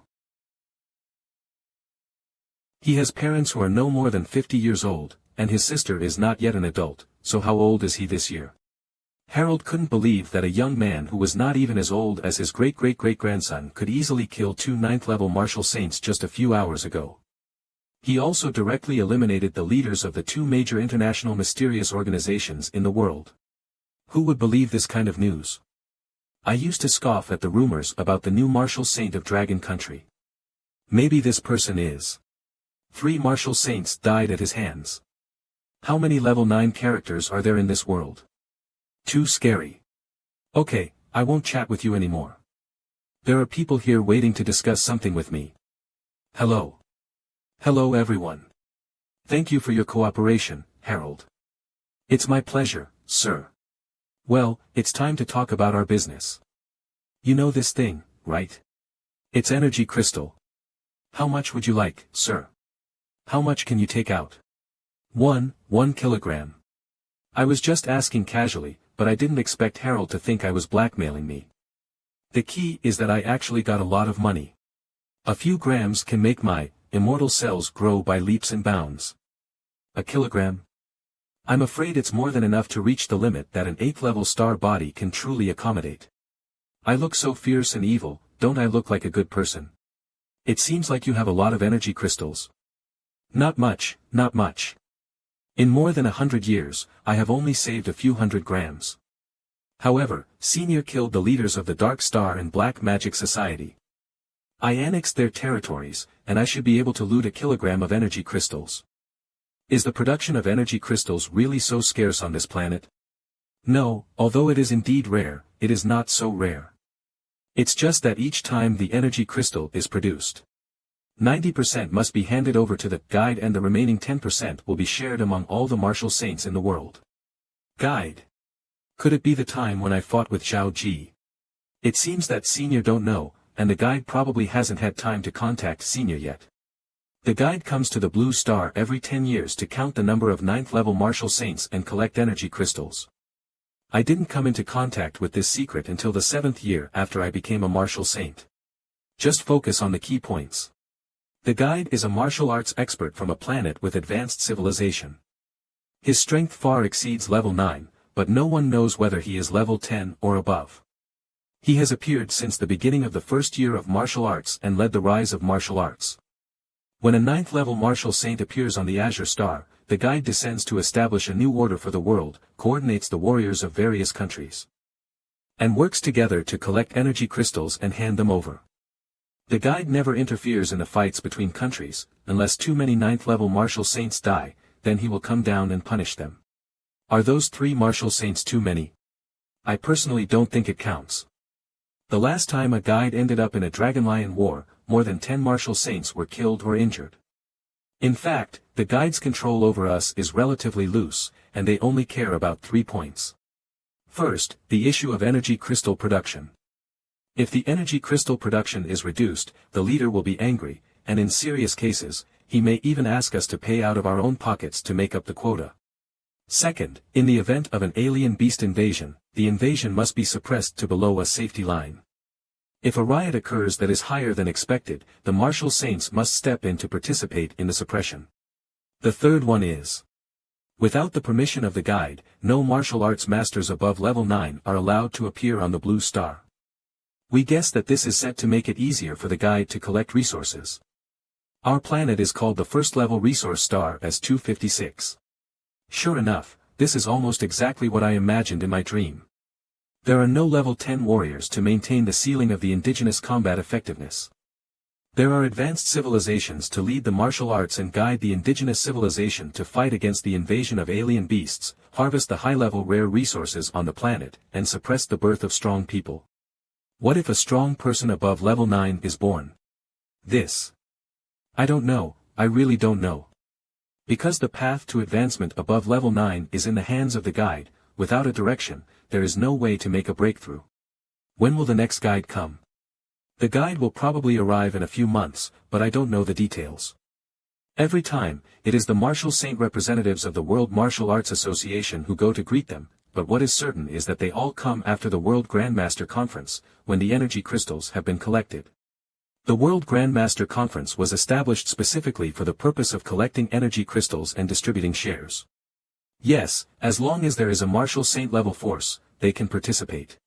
He has parents who are no more than 50 years old, and his sister is not yet an adult, so how old is he this year? Harold couldn't believe that a young man who was not even as old as his great-great-great-grandson could easily kill 2 9th-level martial saints just a few hours ago. He also directly eliminated the leaders of the 2 major international mysterious organizations in the world. Who would believe this kind of news? I used to scoff at the rumors about the new martial saint of Dragon Country. Maybe this person is. 3 martial saints died at his hands. How many level 9 characters are there in this world? Too scary. Okay, I won't chat with you anymore. There are people here waiting to discuss something with me. Hello. Hello everyone. Thank you for your cooperation, Harold. It's my pleasure, sir. Well, it's time to talk about our business. You know this thing, right? It's energy crystal. How much would you like, sir? How much can you take out? 1 kilogram. I was just asking casually, but I didn't expect Harold to think I was blackmailing me. The key is that I actually got a lot of money. A few grams can make my immortal cells grow by leaps and bounds. A kilogram? I'm afraid it's more than enough to reach the limit that an 8th level star body can truly accommodate. I look so fierce and evil, don't I look like a good person? It seems like you have a lot of energy crystals. Not much, not much. In more than 100 years, I have only saved a few hundred grams. However, Senior killed the leaders of the Dark Star and Black Magic Society. I annexed their territories, and I should be able to loot a kilogram of energy crystals. Is the production of energy crystals really so scarce on this planet? No, although it is indeed rare, it is not so rare. It's just that each time the energy crystal is produced, 90% must be handed over to the guide and the remaining 10% will be shared among all the martial saints in the world. Guide. Could it be the time when I fought with Zhao Ji? It seems that Senior don't know, and the guide probably hasn't had time to contact Senior yet. The guide comes to the Blue Star every 10 years to count the number of 9th level martial saints and collect energy crystals. I didn't come into contact with this secret until the 7th year after I became a martial saint. Just focus on the key points. The guide is a martial arts expert from a planet with advanced civilization. His strength far exceeds level 9, but no one knows whether he is level 10 or above. He has appeared since the beginning of the first year of martial arts and led the rise of martial arts. When a 9th level martial saint appears on the Azure Star, the guide descends to establish a new order for the world, coordinates the warriors of various countries, and works together to collect energy crystals and hand them over. The guide never interferes in the fights between countries, unless too many 9th level martial saints die, then he will come down and punish them. Are those 3 martial saints too many? I personally don't think it counts. The last time a guide ended up in a Dragonlion war, more than 10 martial saints were killed or injured. In fact, the guide's control over us is relatively loose, and they only care about 3 points. First, the issue of energy crystal production. If the energy crystal production is reduced, the leader will be angry, and in serious cases, he may even ask us to pay out of our own pockets to make up the quota. Second, in the event of an alien beast invasion, the invasion must be suppressed to below a safety line. If a riot occurs that is higher than expected, the martial saints must step in to participate in the suppression. The third one is, without the permission of the guide, no martial arts masters above level 9 are allowed to appear on the Blue Star. We guess that this is set to make it easier for the guide to collect resources. Our planet is called the first level resource star as 256. Sure enough, this is almost exactly what I imagined in my dream. There are no level 10 warriors to maintain the ceiling of the indigenous combat effectiveness. There are advanced civilizations to lead the martial arts and guide the indigenous civilization to fight against the invasion of alien beasts, harvest the high-level rare resources on the planet, and suppress the birth of strong people. What if a strong person above level 9 is born? I don't know, I really don't know. Because the path to advancement above level 9 is in the hands of the guide, without a direction, there is no way to make a breakthrough. When will the next guide come? The guide will probably arrive in a few months, but I don't know the details. Every time, it is the martial saint representatives of the World Martial Arts Association who go to greet them, but what is certain is that they all come after the World Grandmaster Conference, when the energy crystals have been collected. The World Grandmaster Conference was established specifically for the purpose of collecting energy crystals and distributing shares. Yes, as long as there is a martial saint level force, they can participate.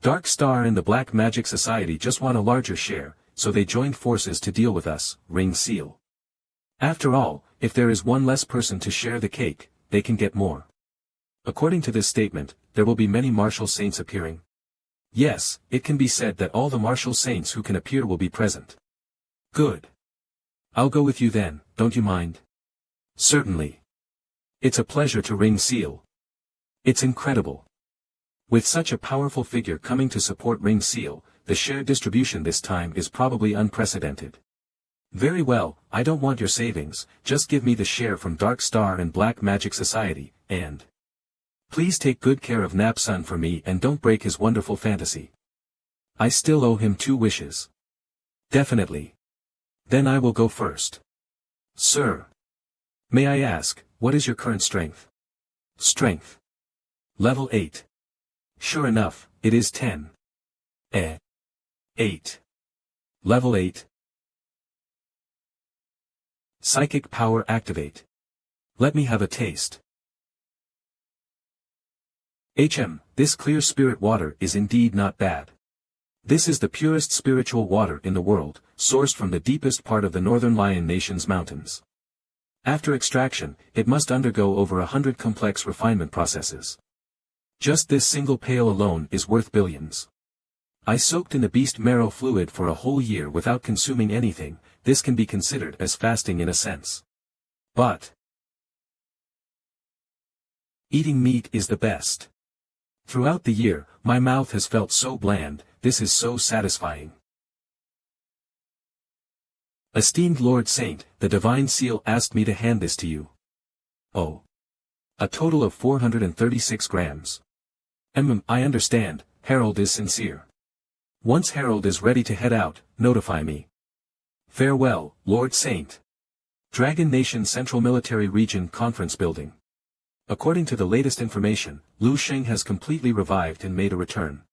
Dark Star and the Black Magic Society just want a larger share, so they joined forces to deal with us, Ring Seal. After all, if there is one less person to share the cake, they can get more. According to this statement, there will be many martial saints appearing. Yes, it can be said that all the martial saints who can appear will be present. Good. I'll go with you then, don't you mind? Certainly. It's a pleasure to Ring Seal. It's incredible. With such a powerful figure coming to support Ring Seal, the share distribution this time is probably unprecedented. Very well, I don't want your savings, just give me the share from Dark Star and Black Magic Society, and please take good care of Napsun for me and don't break his wonderful fantasy. I still owe him 2 wishes. Definitely. Then I will go first. Sir. May I ask, what is your current strength? Strength. Level 8. Sure enough, it is 10. 8. Level 8. Psychic power activate. Let me have a taste. This clear spirit water is indeed not bad. This is the purest spiritual water in the world, sourced from the deepest part of the Northern Lion Nation's mountains. After extraction, it must undergo over 100 complex refinement processes. Just this single pail alone is worth billions. I soaked in the beast marrow fluid for a whole year without consuming anything. This can be considered as fasting in a sense. But eating meat is the best. Throughout the year, my mouth has felt so bland, this is so satisfying. Esteemed Lord Saint, the Divine Seal asked me to hand this to you. Oh. A total of 436 grams. I understand, Harold is sincere. Once Harold is ready to head out, notify me. Farewell, Lord Saint. Dragon Nation Central Military Region Conference Building. According to the latest information, Lu Sheng has completely revived and made a return.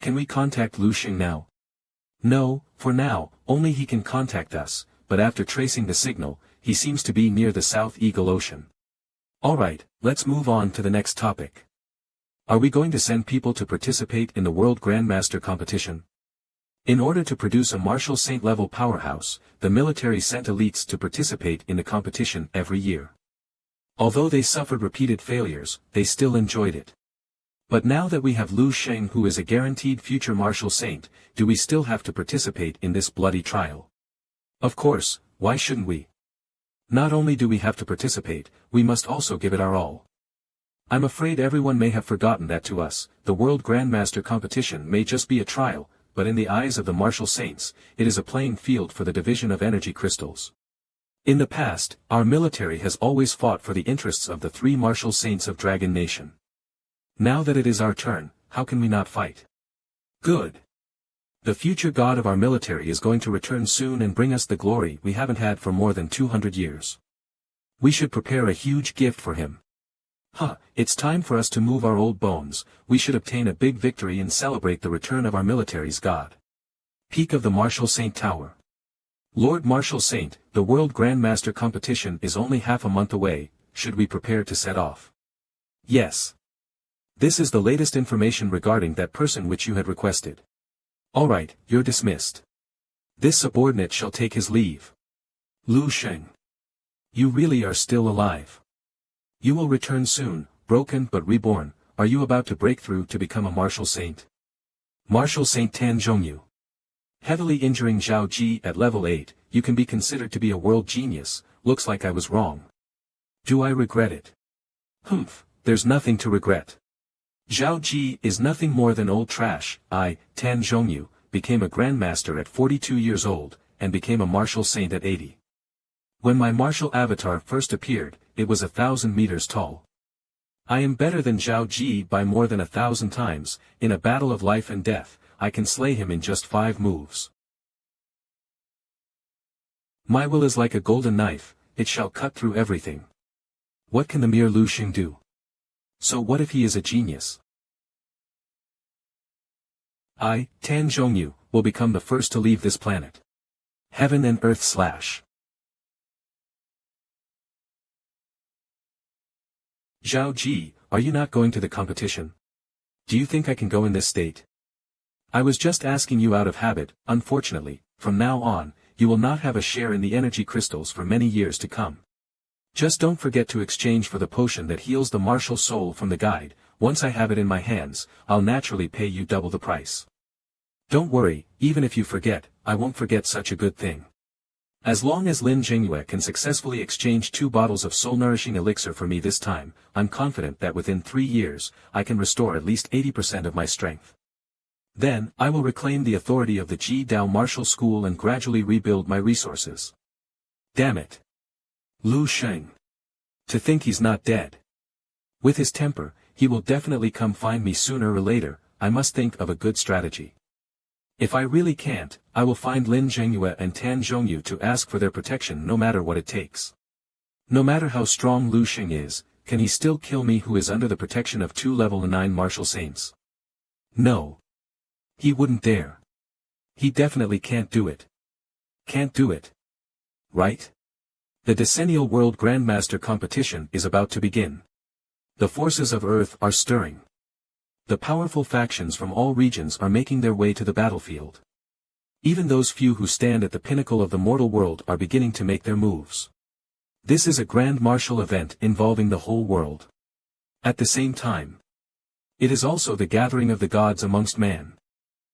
Can we contact Lu Sheng now? No, for now, only he can contact us, but after tracing the signal, he seems to be near the South Eagle Ocean. Alright, let's move on to the next topic. Are we going to send people to participate in the World Grandmaster competition? In order to produce a Marshal Saint level powerhouse, the military sent elites to participate in the competition every year. Although they suffered repeated failures, they still enjoyed it. But now that we have Lu Sheng who is a guaranteed future Marshal Saint, do we still have to participate in this bloody trial? Of course, why shouldn't we? Not only do we have to participate, we must also give it our all. I'm afraid everyone may have forgotten that to us, the World Grandmaster competition may just be a trial, but in the eyes of the Marshal Saints, it is a playing field for the division of energy crystals. In the past, our military has always fought for the interests of the 3 Marshal Saints of Dragon Nation. Now that it is our turn, how can we not fight? Good. The future god of our military is going to return soon and bring us the glory we haven't had for more than 200 years. We should prepare a huge gift for him. It's time for us to move our old bones, we should obtain a big victory and celebrate the return of our military's god. Peak of the Marshal Saint Tower. Lord Marshal Saint, the World Grandmaster competition is only half a month away, should we prepare to set off? Yes. This is the latest information regarding that person which you had requested. Alright, you're dismissed. This subordinate shall take his leave. Lu Sheng. You really are still alive. You will return soon, broken but reborn. Are you about to break through to become a Marshal Saint? Marshal Saint Tan Zhongyu. Heavily injuring Zhao Ji at level 8, you can be considered to be a world genius. Looks like I was wrong. Do I regret it? There's nothing to regret. Zhao Ji is nothing more than old trash. I, Tan Zhongyu, became a Grandmaster at 42 years old, and became a Marshal Saint at 80. When my martial avatar first appeared, it was 1,000 meters tall. I am better than Zhao Ji by more than 1,000 times. In a battle of life and death, I can slay him in just 5 moves. My will is like a golden knife, it shall cut through everything. What can the mere Lu Sheng do? So what if he is a genius? I, Tan Zhongyu, will become the first to leave this planet. Heaven and Earth / Zhao Ji, are you not going to the competition? Do you think I can go in this state? I was just asking you out of habit. Unfortunately, from now on, you will not have a share in the energy crystals for many years to come. Just don't forget to exchange for the potion that heals the martial soul from the guide. Once I have it in my hands, I'll naturally pay you double the price. Don't worry, even if you forget, I won't forget such a good thing. As long as Lin Jingyue can successfully exchange 2 bottles of soul-nourishing elixir for me this time, I'm confident that within 3 years, I can restore at least 80% of my strength. Then, I will reclaim the authority of the Ji Dao martial school and gradually rebuild my resources. Damn it. Lu Sheng. To think he's not dead. With his temper, he will definitely come find me sooner or later. I must think of a good strategy. If I really can't, I will find Lin Jingyue and Tan Zhongyu to ask for their protection no matter what it takes. No matter how strong Lu Sheng is, can he still kill me who is under the protection of 2 level 9 martial saints? No. He wouldn't dare. He definitely can't do it. Can't do it. Right? The Decennial World Grandmaster competition is about to begin. The forces of Earth are stirring. The powerful factions from all regions are making their way to the battlefield. Even those few who stand at the pinnacle of the mortal world are beginning to make their moves. This is a grand martial event involving the whole world. At the same time, it is also the gathering of the gods amongst man.